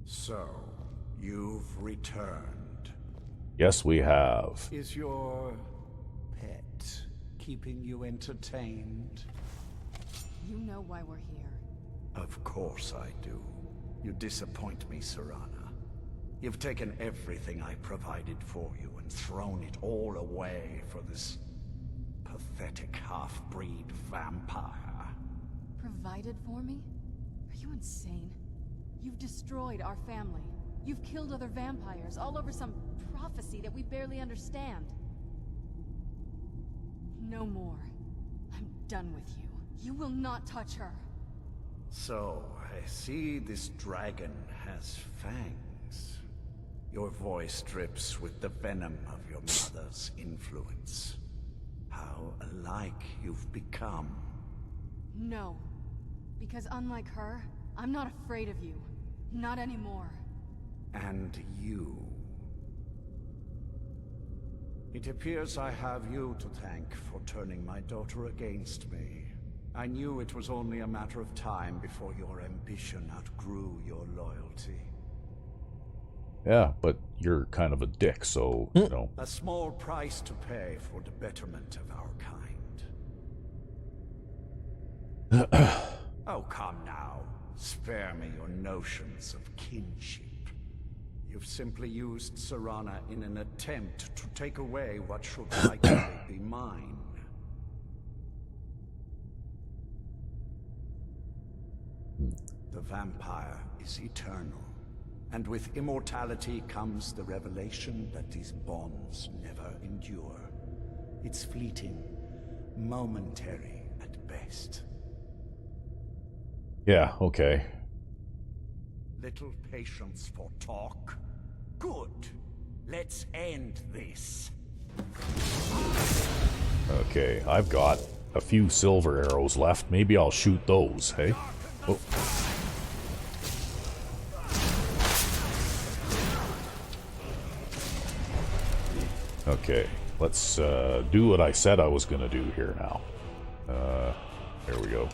[SPEAKER 4] So, you've returned.
[SPEAKER 2] Yes, we have.
[SPEAKER 4] Is your pet keeping you entertained?
[SPEAKER 3] You know why we're here.
[SPEAKER 4] Of course I do. You disappoint me, Serana. You've taken everything I provided for you and thrown it all away for this pathetic half-breed vampire.
[SPEAKER 3] Provided for me? Are you insane? You've destroyed our family. You've killed other vampires, all over some prophecy that we barely understand. No more. I'm done with you. You will not touch her.
[SPEAKER 4] So, I see this dragon has fangs. Your voice drips with the venom of your mother's influence. How alike you've become.
[SPEAKER 3] No. Because unlike her, I'm not afraid of you. Not anymore.
[SPEAKER 4] And you. It appears I have you to thank for turning my daughter against me. I knew it was only a matter of time before your ambition outgrew your loyalty.
[SPEAKER 2] Yeah, but you're kind of a dick, so, you know.
[SPEAKER 4] A small price to pay for the betterment of our kind. Oh, come now. Spare me your notions of kinship. You've simply used Serana in an attempt to take away what should likely be mine. The vampire is eternal, and with immortality comes the revelation that these bonds never endure. It's fleeting, momentary at best.
[SPEAKER 2] Yeah, okay.
[SPEAKER 4] Little patience for talk. Good. Let's end this.
[SPEAKER 2] Okay, I've got a few silver arrows left. Maybe I'll shoot those, hey? Oh. Okay, let's do what I said I was gonna do here now. There we go.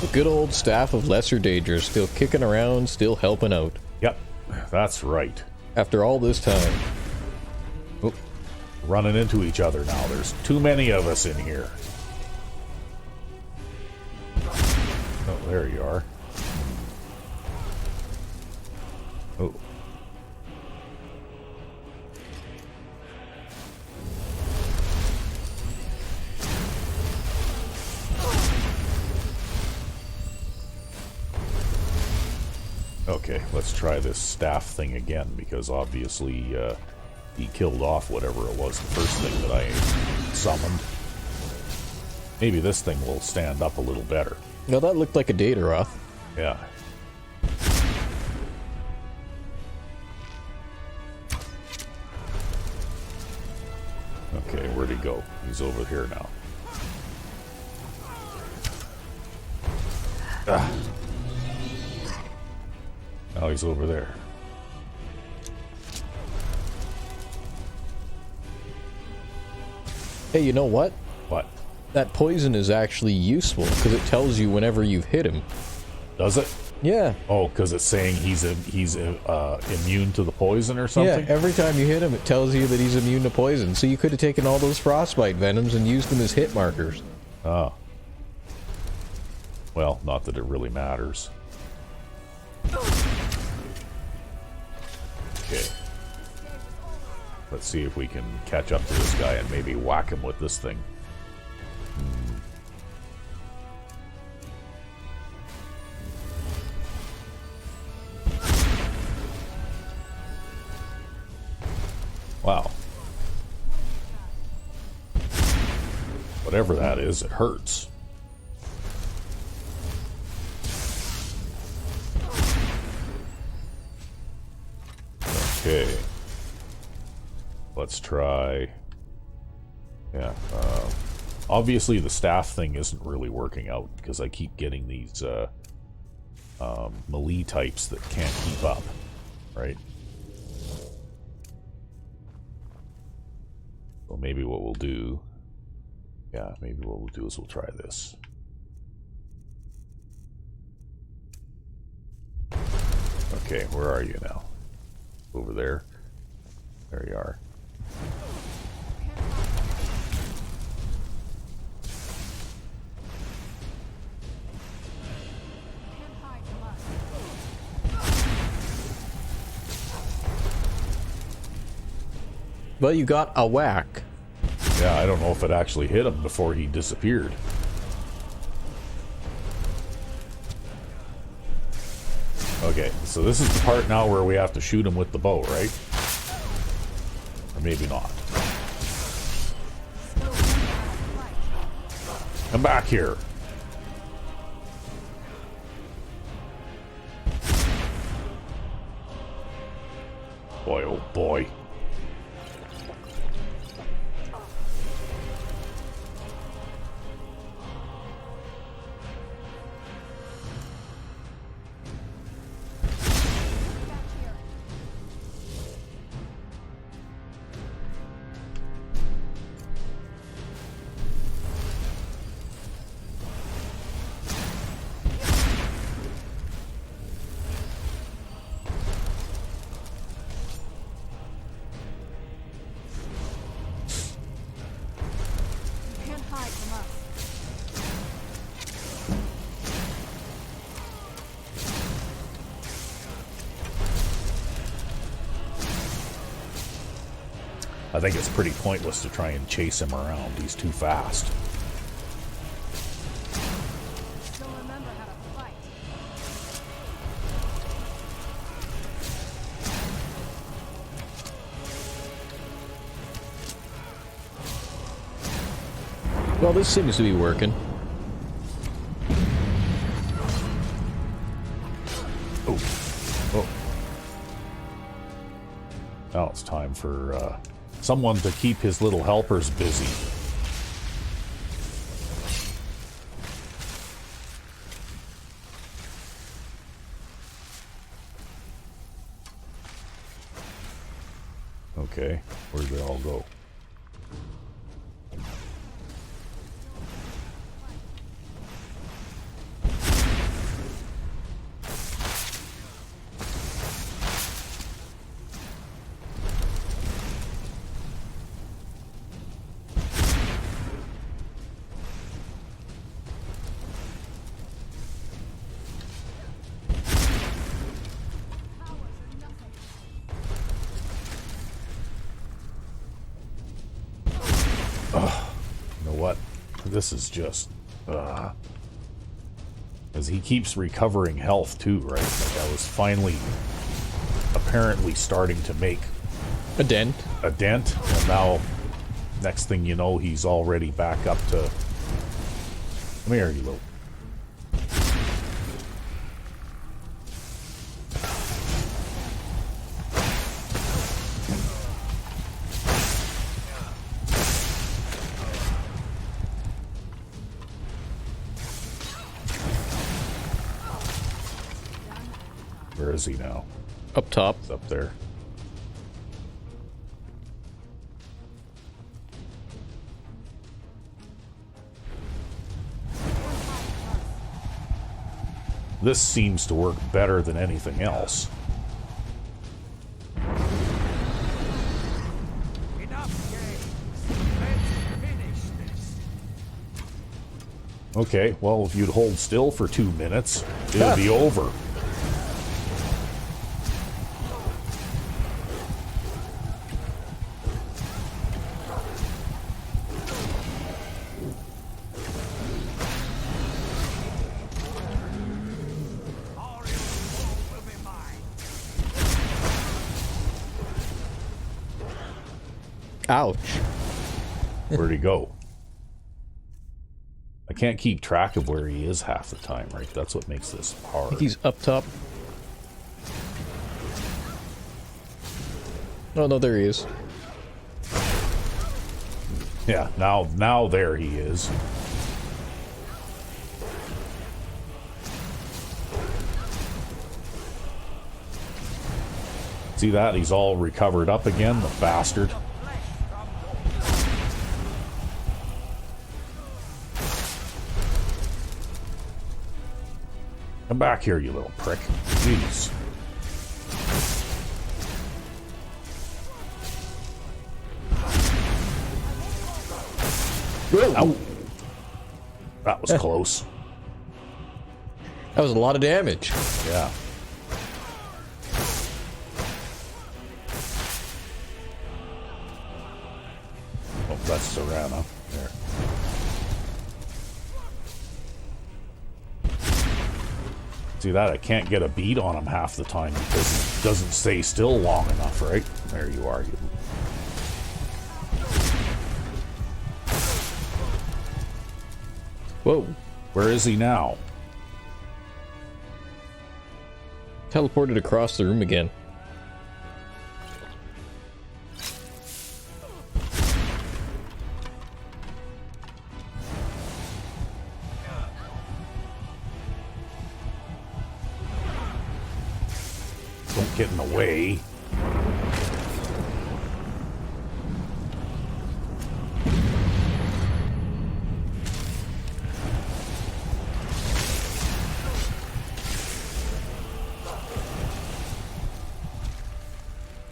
[SPEAKER 1] The good old staff of Lesser Dangers, still kicking around, still helping out.
[SPEAKER 2] Yep, that's right.
[SPEAKER 1] After all this time. Oh.
[SPEAKER 2] running into each other now. There's too many of us in here. Oh, there you are. Oh. Okay, let's try this staff thing again, because obviously he killed off whatever it was the first thing that I summoned. Maybe this thing will stand up a little better.
[SPEAKER 1] No, that looked like a Dataroth.
[SPEAKER 2] Yeah. Okay, where'd he go? He's over here now. Ah. Now he's over there.
[SPEAKER 1] Hey, you know what?
[SPEAKER 2] What?
[SPEAKER 1] That poison is actually useful, because it tells you whenever you've hit him.
[SPEAKER 2] Does it?
[SPEAKER 1] Yeah.
[SPEAKER 2] Oh, because it's saying he's immune to the poison or something?
[SPEAKER 1] Yeah, every time you hit him, it tells you that he's immune to poison. So you could have taken all those frostbite venoms and used them as hit markers.
[SPEAKER 2] Oh. Well, not that it really matters. Okay. Let's see if we can catch up to this guy and maybe whack him with this thing. Wow. Whatever that is, it hurts. Okay. Let's try... Yeah, obviously the staff thing isn't really working out, because I keep getting these, melee types that can't keep up, right? So maybe what we'll do... Yeah, maybe what we'll do is we'll try this. Okay, where are you now? Over there. There you are.
[SPEAKER 1] Well, you got a whack.
[SPEAKER 2] Yeah, I don't know if it actually hit him before he disappeared. Okay, so this is the part now where we have to shoot him with the bow, right? Or maybe not. Come back here. Boy, oh boy. I think it's pretty pointless to try and chase him around. He's too fast.
[SPEAKER 1] Well, this seems to be working.
[SPEAKER 2] Oh. Oh. Now it's time for someone to keep his little helpers busy. Okay, where'd they all go? this is just... As he keeps recovering health too, right? Like I was finally apparently starting to make
[SPEAKER 1] A dent.
[SPEAKER 2] and now next thing you know he's already back up to... Come here, you little... Where is he now?
[SPEAKER 1] Up top.
[SPEAKER 2] He's up there. This seems to work better than anything else. Okay, well, if you'd hold still for 2 minutes, it would be over.
[SPEAKER 1] Ouch.
[SPEAKER 2] Where'd he go? I can't keep track of where he is half the time, right? That's what makes this
[SPEAKER 1] I
[SPEAKER 2] hard.
[SPEAKER 1] think he's up top. Oh no, there he is.
[SPEAKER 2] Yeah, now there he is. See that? He's all recovered up again, the bastard. Come back here, you little prick. Jeez. Ow. That was close.
[SPEAKER 1] That was a lot of damage.
[SPEAKER 2] Yeah. Oh, that's Serana. There. See that? I can't get a beat on him half the time because he doesn't stay still long enough, right? There you are. You.
[SPEAKER 1] Whoa.
[SPEAKER 2] Where is he now?
[SPEAKER 1] Teleported across the room again.
[SPEAKER 2] Don't get in the way.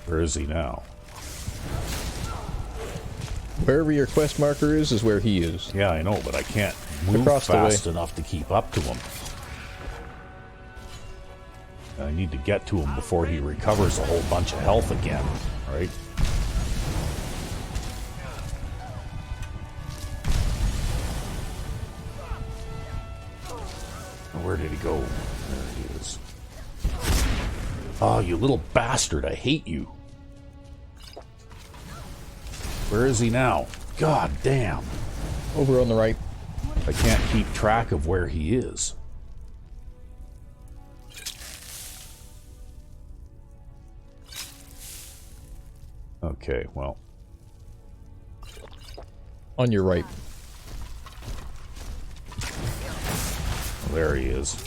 [SPEAKER 2] Where is he now?
[SPEAKER 1] Wherever your quest marker is where he is.
[SPEAKER 2] Yeah, I know, but I can't move
[SPEAKER 1] Across the way.
[SPEAKER 2] fast enough to keep up to him. And I need to get to him before he recovers a whole bunch of health again, right? Where did he go? There he is. Oh, you little bastard, I hate you. Where is he now? God damn.
[SPEAKER 1] Over on the right.
[SPEAKER 2] I can't keep track of where he is. Okay, well.
[SPEAKER 1] On your right.
[SPEAKER 2] There he is.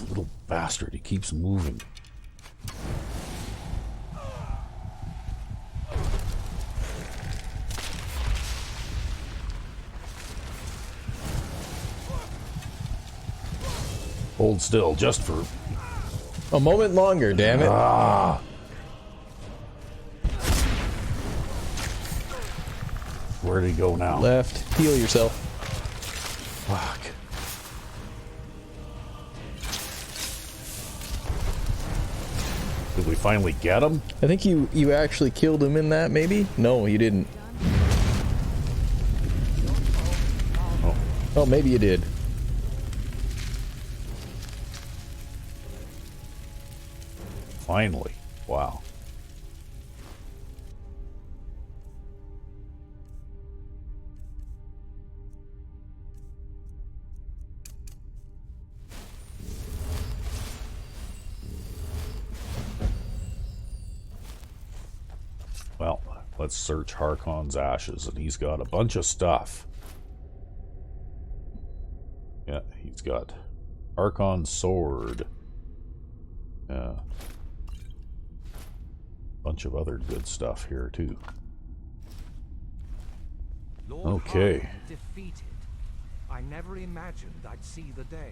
[SPEAKER 2] Little bastard, he keeps moving. Hold still, just for...
[SPEAKER 1] A moment longer, damn it.
[SPEAKER 2] Ah! Where'd he go now?
[SPEAKER 1] Left. Heal yourself.
[SPEAKER 2] Fuck. Did we finally get him?
[SPEAKER 1] I think you actually killed him in that, maybe? No, you didn't.
[SPEAKER 2] Oh.
[SPEAKER 1] Oh, maybe you did.
[SPEAKER 2] Finally. Wow. Well, let's search Harkon's ashes, and he's got a bunch of stuff. Yeah, he's got Harkon's sword. Yeah. Bunch of other good stuff here, too.
[SPEAKER 5] Lord
[SPEAKER 2] Okay.
[SPEAKER 5] Harkon defeated. I never imagined I'd see the day.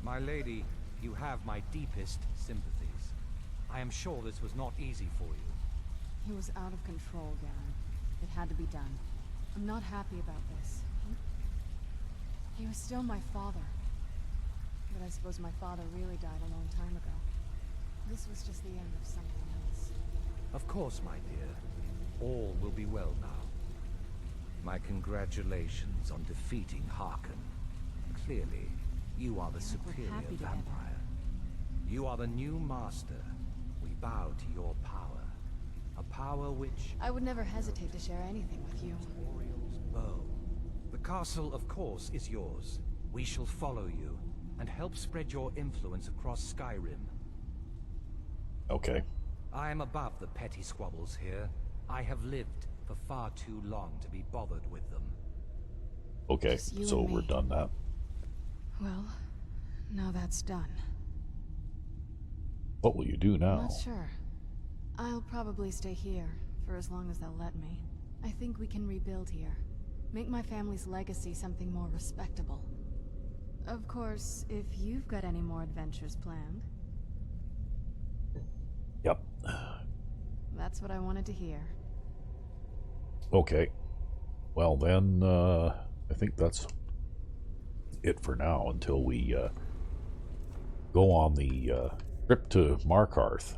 [SPEAKER 5] My lady, you have my deepest sympathies. I am sure this was not easy for you.
[SPEAKER 3] He was out of control, Garen. It had to be done. I'm not happy about this. He was still my father. But I suppose my father really died a long time ago. This was just the end of something else.
[SPEAKER 5] Of course, my dear. All will be well now. My congratulations on defeating Harkon. Clearly, you are the superior
[SPEAKER 3] happy together.
[SPEAKER 5] vampire. You are the new master. We bow to your power. A power which...
[SPEAKER 3] I would never hesitate to share anything with you.
[SPEAKER 5] Oriel's bow. The castle, of course, is yours. We shall follow you and help spread your influence across Skyrim.
[SPEAKER 2] Okay.
[SPEAKER 5] I am above the petty squabbles here. I have lived for far too long to be bothered with them.
[SPEAKER 2] Okay,
[SPEAKER 3] Just you
[SPEAKER 2] so
[SPEAKER 3] and
[SPEAKER 2] we're
[SPEAKER 3] me.
[SPEAKER 2] done that.
[SPEAKER 3] Well, now that's done.
[SPEAKER 2] What will you do
[SPEAKER 3] I'm
[SPEAKER 2] now?
[SPEAKER 3] not sure. I'll probably stay here for as long as they'll let me. I think we can rebuild here. Make my family's legacy something more respectable. Of course, if you've got any more adventures planned.
[SPEAKER 2] Yep.
[SPEAKER 3] That's what I wanted to hear.
[SPEAKER 2] Okay. Well then, I think that's it for now until we go on the trip to Markarth.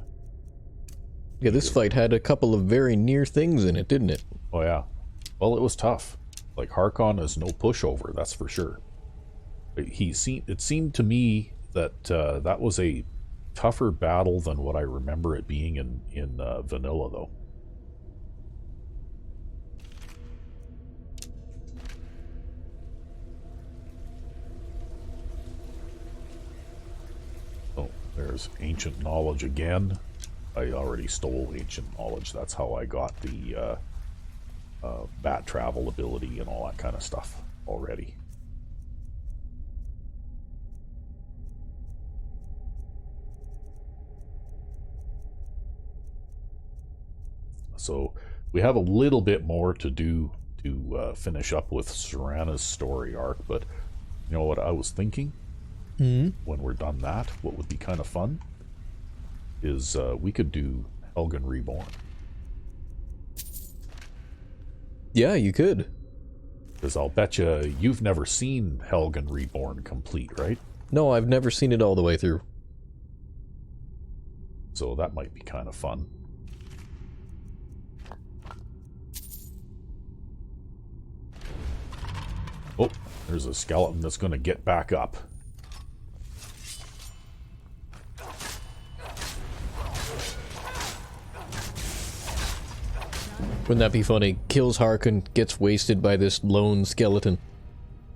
[SPEAKER 1] Yeah, this fight had a couple of very near things in it, didn't it?
[SPEAKER 2] Oh yeah. Well, it was tough. Like, Harkon is no pushover, that's for sure. It seemed to me that that was a tougher battle than what I remember it being in vanilla, though. Oh, there's ancient knowledge again. I already stole ancient knowledge. That's how I got the bat travel ability and all that kind of stuff already. So we have a little bit more to do to finish up with Serana's story arc, but you know what I was thinking?
[SPEAKER 1] Mm-hmm.
[SPEAKER 2] When we're done that, what would be kind of fun is we could do Helgen Reborn.
[SPEAKER 1] Yeah, you could.
[SPEAKER 2] Because I'll bet you've never seen Helgen Reborn complete, right?
[SPEAKER 1] No, I've never seen it all the way through.
[SPEAKER 2] So that might be kind of fun. Oh, there's a skeleton that's going to get back up.
[SPEAKER 1] Wouldn't that be funny? Kills Harkon, gets wasted by this lone skeleton.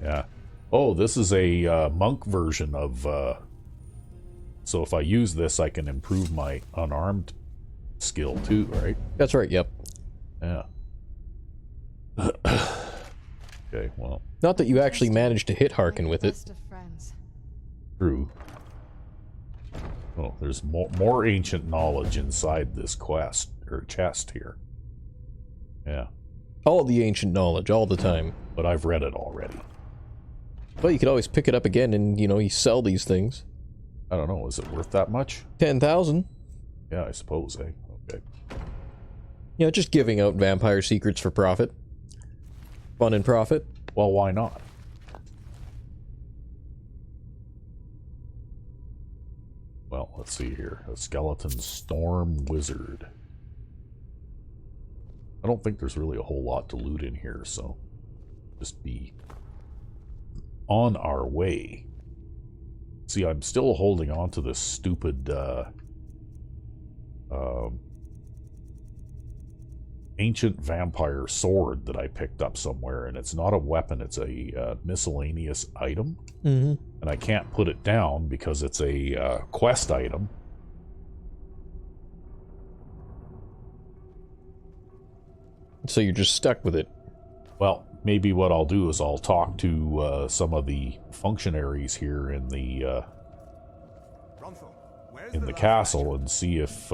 [SPEAKER 2] Yeah. Oh, this is a monk version of... so if I use this, I can improve my unarmed skill too, right?
[SPEAKER 1] That's right, yep.
[SPEAKER 2] Yeah. Okay, well...
[SPEAKER 1] Not that you actually managed to hit Harkon with it.
[SPEAKER 3] Best of friends.
[SPEAKER 2] True. Oh, there's more ancient knowledge inside this quest, or chest here. Yeah.
[SPEAKER 1] All the ancient knowledge, all the time.
[SPEAKER 2] But I've read it already.
[SPEAKER 1] Well, you could always pick it up again and, you know, you sell these things.
[SPEAKER 2] I don't know, is it worth that much?
[SPEAKER 1] 10,000.
[SPEAKER 2] Yeah, I suppose, eh? Okay.
[SPEAKER 1] You know, just giving out vampire secrets for profit. Fun and profit.
[SPEAKER 2] Well, why not? Well, let's see here. A skeleton storm wizard. I don't think there's really a whole lot to loot in here, so just be on our way. See, I'm still holding on to this stupid ancient vampire sword that I picked up somewhere, and it's not a weapon, it's a miscellaneous item.
[SPEAKER 1] Mm-hmm.
[SPEAKER 2] And I can't put it down because it's a quest item.
[SPEAKER 1] So you're just stuck with it.
[SPEAKER 2] Well, maybe what I'll do is I'll talk to some of the functionaries here in the castle and see if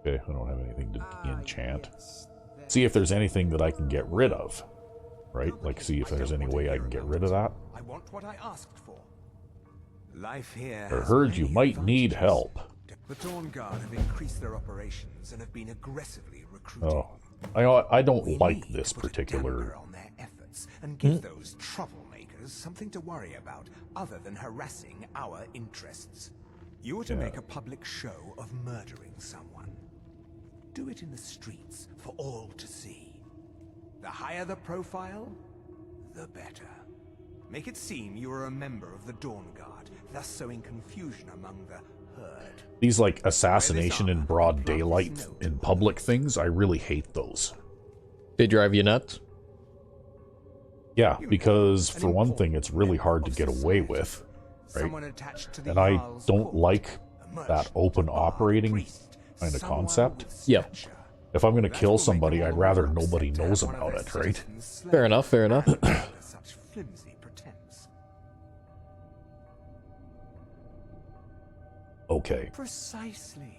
[SPEAKER 2] okay, I don't have anything to enchant. See if there's anything that I can get rid of. Right? Like, see if there's any way I can get rid of that.
[SPEAKER 5] I want what I asked for. Life here.
[SPEAKER 2] I heard you might need help.
[SPEAKER 5] The Dawn Guard have increased their operations and have been aggressively recruiting.
[SPEAKER 2] Oh, I don't like this particular.
[SPEAKER 5] On their efforts and give those troublemakers something to worry about other than harassing our interests. You are to make a public show of murdering someone. Do it in the streets for all to see. The higher the profile, the better. Make it seem you are a member of the Dawn Guard, thus sowing confusion among the herd.
[SPEAKER 2] These, like, assassination in broad daylight in public things, I really hate those.
[SPEAKER 1] They drive you nuts?
[SPEAKER 2] Yeah, because, for one thing, it's really hard to get away with, right? And I don't like that open operating kind of concept.
[SPEAKER 1] Yeah.
[SPEAKER 2] If I'm going to kill somebody, I'd rather nobody knows about it, right?
[SPEAKER 1] Fair enough, fair enough.
[SPEAKER 5] Such flimsy pretense.
[SPEAKER 2] Okay.
[SPEAKER 5] Precisely.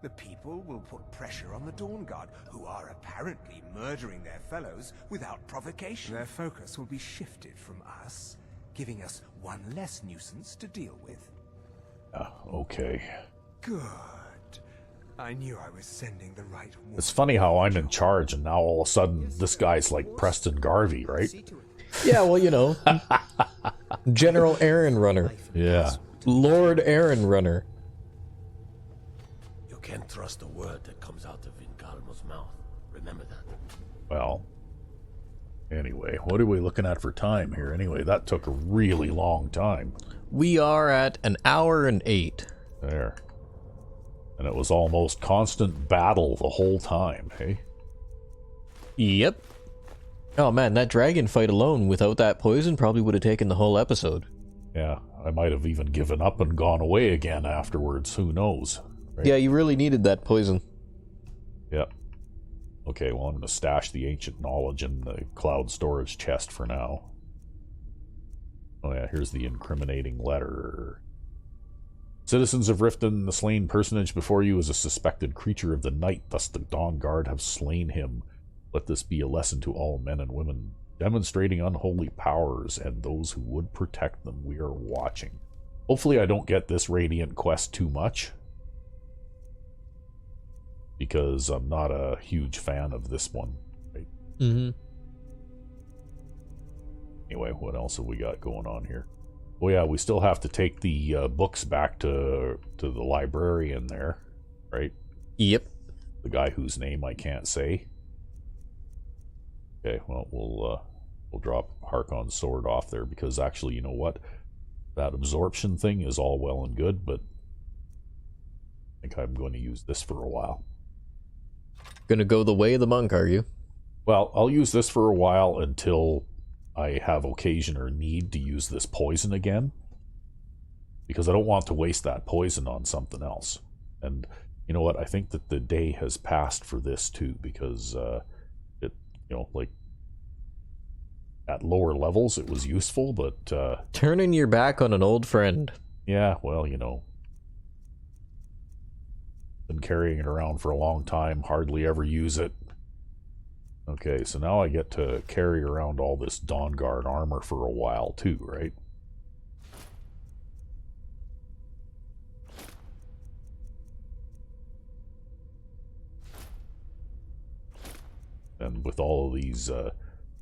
[SPEAKER 5] The people will put pressure on the Dawn Guard, who are apparently murdering their fellows without provocation. Their focus will be shifted from us, giving us one less nuisance to deal with.
[SPEAKER 2] Okay.
[SPEAKER 5] Good. I knew I was sending the right one.
[SPEAKER 2] It's funny how I'm in charge and now all of a sudden this guy's like Preston Garvey, right?
[SPEAKER 1] Yeah, well, you know. General Aaron Runner.
[SPEAKER 2] Yeah.
[SPEAKER 1] Lord Aaron Runner.
[SPEAKER 6] You can't trust a word that comes out of Vincarmo's mouth. Remember that.
[SPEAKER 2] Well, anyway, what are we looking at for time here? Anyway, that took a really long time.
[SPEAKER 1] We are at 1 hour and 8.
[SPEAKER 2] There. And it was almost constant battle the whole time, hey?
[SPEAKER 1] Yep. Oh man, that dragon fight alone without that poison probably would have taken the whole episode.
[SPEAKER 2] Yeah, I might have even given up and gone away again afterwards. Who knows? Right?
[SPEAKER 1] Yeah, you really needed that poison.
[SPEAKER 2] Yep. Okay, well, I'm going to stash the ancient knowledge in the cloud storage chest for now. Oh yeah, here's the incriminating letter. Citizens of Riften, the slain personage before you is a suspected creature of the night, thus the Dawn Guard have slain him. Let this be a lesson to all men and women, demonstrating unholy powers and those who would protect them. We are watching. Hopefully I don't get this Radiant quest too much, because I'm not a huge fan of this one. Right?
[SPEAKER 1] Mm-hmm.
[SPEAKER 2] Anyway, what else have we got going on here? Oh yeah, we still have to take the books back to the librarian there, right?
[SPEAKER 1] Yep.
[SPEAKER 2] The guy whose name I can't say. Okay, well, we'll drop Harkon's sword off there, because actually, you know what? That absorption thing is all well and good, but I think I'm going to use this for a while.
[SPEAKER 1] Gonna go the way of the monk, are you?
[SPEAKER 2] Well, I'll use this for a while until I have occasion or need to use this poison again, because I don't want to waste that poison on something else. And you know what? I think that the day has passed for this too, because it, you know, like at lower levels it was useful, but
[SPEAKER 1] Turning your back on an old friend.
[SPEAKER 2] yeah, well, you know, been carrying it around for a long time, hardly ever use it. Okay, so now I get to carry around all this Dawn Guard armor for a while too, right? And with all of these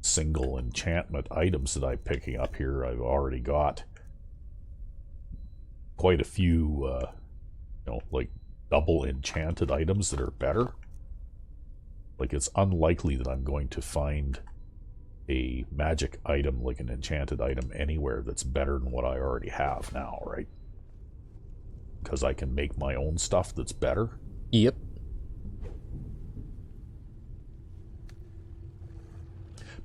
[SPEAKER 2] single enchantment items that I'm picking up here, I've already got quite a few, like double enchanted items that are better. Like, it's unlikely that I'm going to find a magic item, like an enchanted item, anywhere that's better than what I already have now, right? Because I can make my own stuff that's better.
[SPEAKER 1] Yep.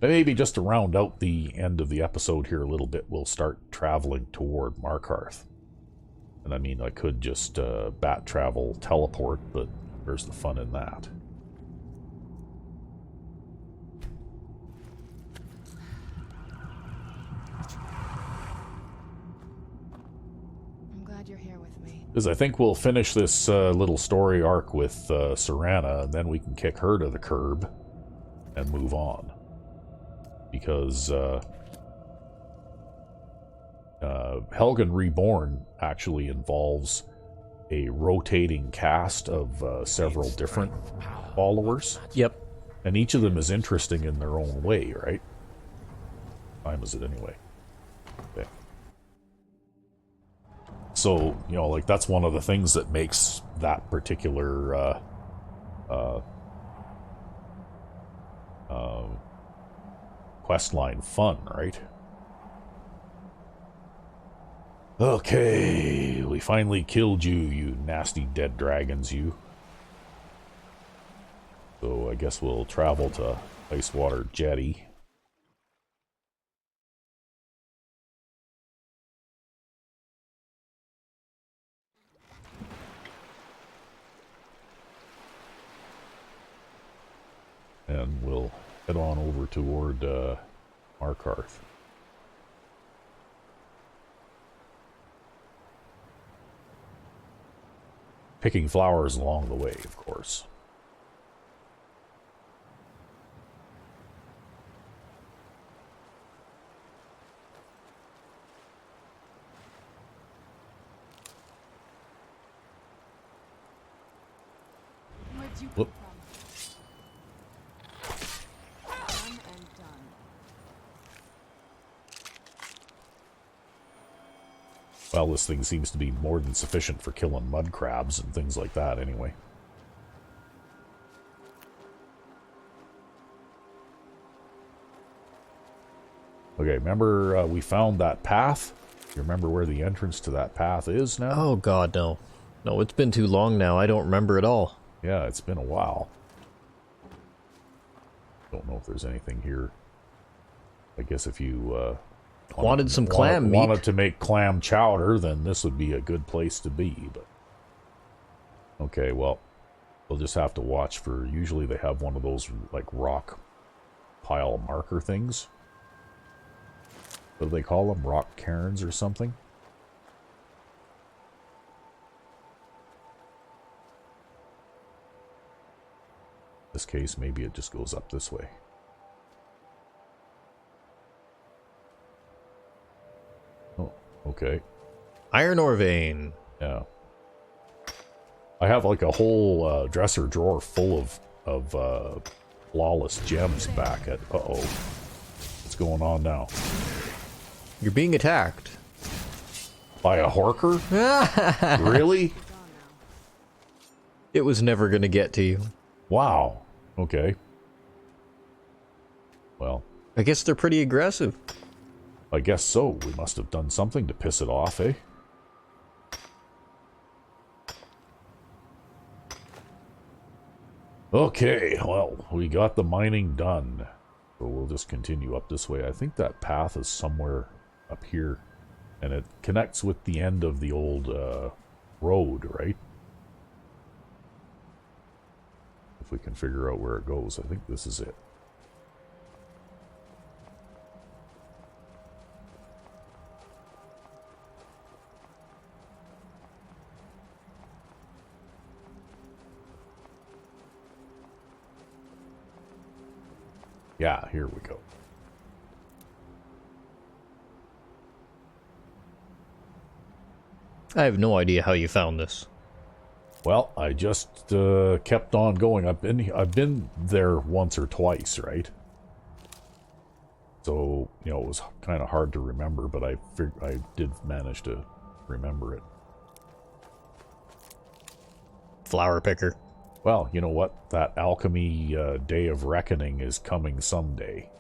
[SPEAKER 2] But maybe just to round out the end of the episode here a little bit, we'll start traveling toward Markarth. And I mean, I could just bat travel, teleport, but where's the fun in that?
[SPEAKER 3] I'm glad you're here with me.
[SPEAKER 2] Because I think we'll finish this little story arc with Serana, and then we can kick her to the curb and move on. Because Helgen Reborn actually involves a rotating cast of several different followers.
[SPEAKER 1] Yep.
[SPEAKER 2] And each of them is interesting in their own way, right? What time is it anyway? Okay. So, like, that's one of the things that makes that particular questline fun, right? Okay, we finally killed you, you nasty dead dragons, you. So I guess we'll travel to Icewater Jetty. And we'll head on over toward Markarth. Picking flowers along the way, of course.
[SPEAKER 3] Where'd you come
[SPEAKER 2] Whoop.
[SPEAKER 3] from? Done and done.
[SPEAKER 2] Well, this thing seems to be more than sufficient for killing mud crabs and things like that, anyway. Okay, remember we found that path? You remember where the entrance to that path is now?
[SPEAKER 1] Oh god, no. No, it's been too long now. I don't remember at all.
[SPEAKER 2] Yeah, it's been a while. Don't know if there's anything here. I guess if you
[SPEAKER 1] Wanted some clam meat.
[SPEAKER 2] Wanted to make clam chowder, then this would be a good place to be. But okay, well, we'll just have to watch for. Usually they have one of those like rock pile marker things. What do they call them? Rock cairns or something? In this case, maybe it just goes up this way. Oh, okay.
[SPEAKER 1] Iron ore vein.
[SPEAKER 2] Yeah. I have like a whole dresser drawer full of flawless gems back at... Uh-oh. What's going on now?
[SPEAKER 1] You're being attacked.
[SPEAKER 2] By a Harker? Really?
[SPEAKER 1] It was never gonna get to you.
[SPEAKER 2] Wow. Okay. Well,
[SPEAKER 1] I guess they're pretty aggressive.
[SPEAKER 2] I guess so. We must have done something to piss it off, eh? Okay, well, we got the mining done. So we'll just continue up this way. I think that path is somewhere up here. And it connects with the end of the old road, right? If we can figure out where it goes. I think this is it. Yeah, here we go.
[SPEAKER 1] I have no idea how you found this.
[SPEAKER 2] Well, I just kept on going. I've been there once or twice, right? So, you know, it was kind of hard to remember, but I did manage to remember it.
[SPEAKER 1] flower picker.
[SPEAKER 2] Well, you know what? That alchemy day of reckoning is coming someday.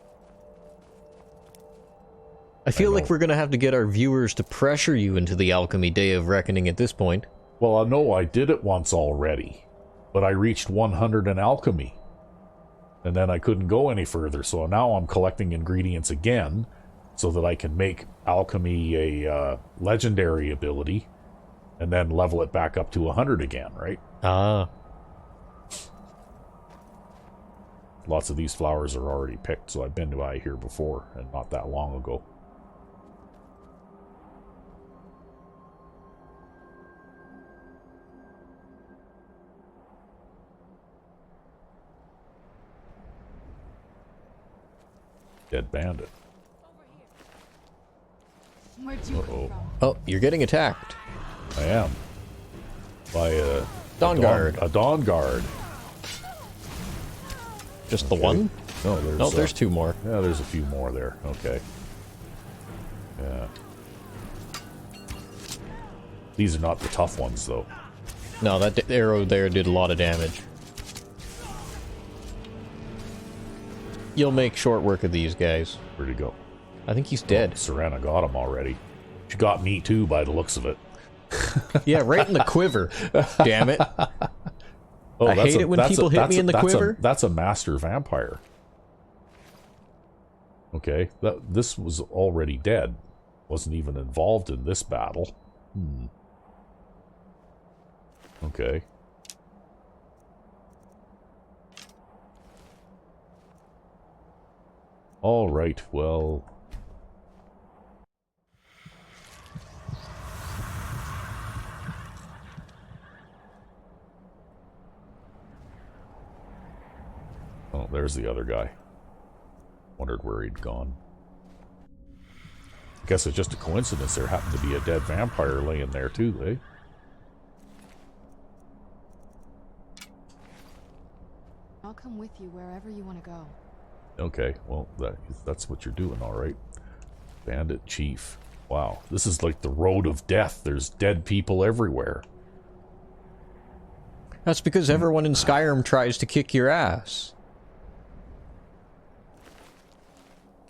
[SPEAKER 1] I feel like we're gonna have to get our viewers to pressure you into the alchemy day of reckoning at this point.
[SPEAKER 2] Well, no, I did it once already, but I reached 100 in alchemy. And then I couldn't go any further, so now I'm collecting ingredients again so that I can make alchemy a legendary ability and then level it back up to 100 again, right?
[SPEAKER 1] Ah.
[SPEAKER 2] Lots of these flowers are already picked, so I've been by here before, and not that long ago. Dead bandit.
[SPEAKER 3] Where'd you come from?
[SPEAKER 1] Oh, you're getting attacked.
[SPEAKER 2] I am. By a...
[SPEAKER 1] Dawn Guard.
[SPEAKER 2] A Dawn Guard.
[SPEAKER 1] Just the one?
[SPEAKER 2] No, there's...
[SPEAKER 1] No, there's two more.
[SPEAKER 2] Yeah, there's a few more there. Okay. Yeah. These are not the tough ones, though.
[SPEAKER 1] No, that arrow there did a lot of damage. You'll make short work of these guys.
[SPEAKER 2] Where'd he go?
[SPEAKER 1] I think he's dead.
[SPEAKER 2] Oh, Serena got him already. She got me too, by the looks of it.
[SPEAKER 1] Yeah, right in the quiver. Damn it.
[SPEAKER 2] Oh,
[SPEAKER 1] I hate it when people hit me in the quiver.
[SPEAKER 2] That's a master vampire. Okay, this was already dead. Wasn't even involved in this battle. Okay. All right, well... Oh, there's the other guy. Wondered where he'd gone. I guess it's just a coincidence there happened to be a dead vampire laying there too, eh?
[SPEAKER 3] I'll come with you wherever you want to go.
[SPEAKER 2] Okay, well, that's what you're doing, all right. Bandit Chief. Wow, this is like the road of death. There's dead people everywhere.
[SPEAKER 1] That's because everyone in Skyrim tries to kick your ass.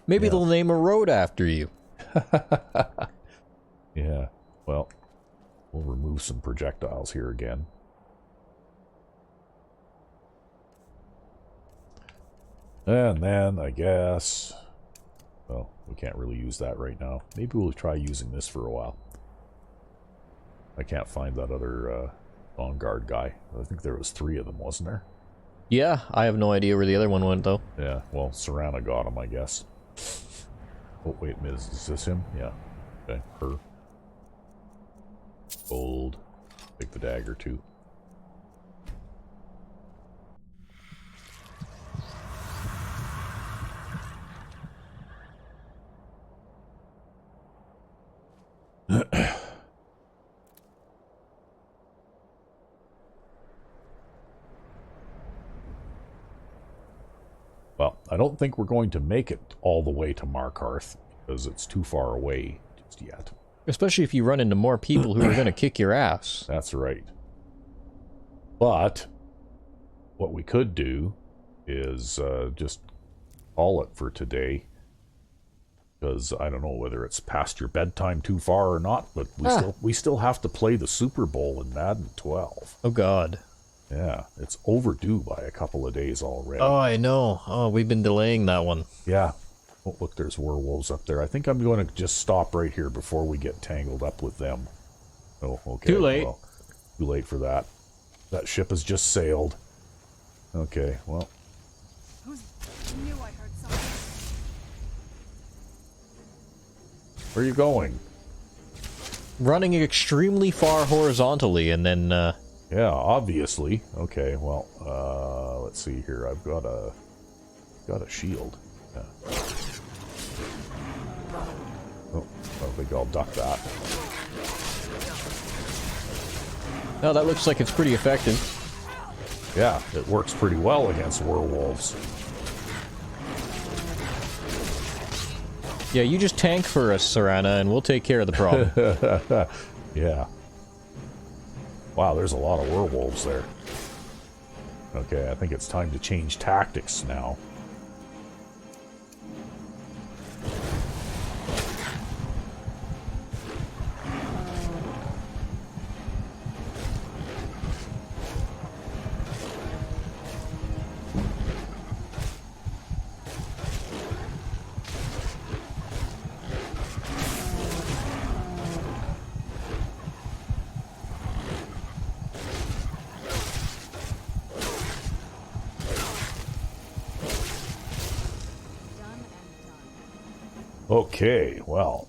[SPEAKER 1] Maybe they'll name a road after you.
[SPEAKER 2] Yeah, well, we'll remove some projectiles here again. And then, I guess... Well, we can't really use that right now. Maybe we'll try using this for a while. I can't find that other on guard guy. I think there was 3 of them, wasn't there?
[SPEAKER 1] Yeah, I have no idea where the other one went, though.
[SPEAKER 2] Yeah, well, Serana got him, I guess. Oh, wait a minute, is this him? Yeah. Okay, her. Gold. Take the dagger, too. Well, I don't think we're going to make it all the way to Markarth, because it's too far away just yet.
[SPEAKER 1] Especially if you run into more people who are going to kick your ass.
[SPEAKER 2] That's right. But what we could do is just call it for today. Because I don't know whether it's past your bedtime too far or not, but we still have to play the Super Bowl in Madden 12.
[SPEAKER 1] Oh, God.
[SPEAKER 2] Yeah, it's overdue by a couple of days already.
[SPEAKER 1] Oh, I know. Oh, we've been delaying that one.
[SPEAKER 2] Yeah. Oh, look, there's werewolves up there. I think I'm going to just stop right here before we get tangled up with them. Oh, okay.
[SPEAKER 1] Too late.
[SPEAKER 2] Well, too late for that. That ship has just sailed. Okay, well.
[SPEAKER 3] I knew I heard something.
[SPEAKER 2] Where are you going?
[SPEAKER 1] Running extremely far horizontally and then,
[SPEAKER 2] Yeah, obviously. Okay, well, let's see here. I've got a shield. Yeah. Oh, I think I'll duck that.
[SPEAKER 1] No, that looks like it's pretty effective.
[SPEAKER 2] Yeah, it works pretty well against werewolves.
[SPEAKER 1] Yeah, you just tank for us, Serana, and we'll take care of the problem.
[SPEAKER 2] Yeah. Wow, there's a lot of werewolves there. Okay, I think it's time to change tactics now. Okay, well,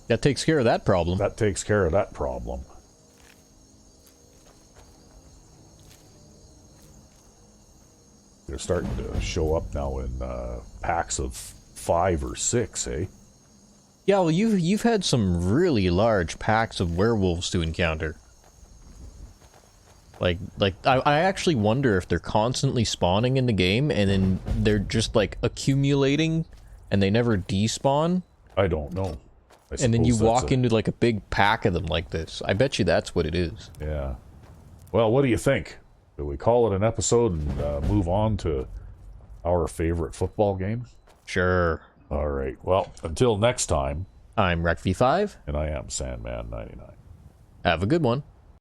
[SPEAKER 1] That takes care of that problem.
[SPEAKER 2] that takes care of that problem. They're starting to show up now in packs of 5 or 6, eh?
[SPEAKER 1] Yeah, well, you've had some really large packs of werewolves to encounter. Like I actually wonder if they're constantly spawning in the game and then they're just like accumulating and they never despawn.
[SPEAKER 2] I don't know.
[SPEAKER 1] And then you
[SPEAKER 2] suppose that's
[SPEAKER 1] walk into like a big pack of them like this. I bet you that's what it is.
[SPEAKER 2] Yeah. Well, what do you think? Do we call it an episode and move on to our favorite football game?
[SPEAKER 1] Sure.
[SPEAKER 2] All right. Well, until next time.
[SPEAKER 1] I'm RecV5.
[SPEAKER 2] And I am Sandman99.
[SPEAKER 1] Have a good one.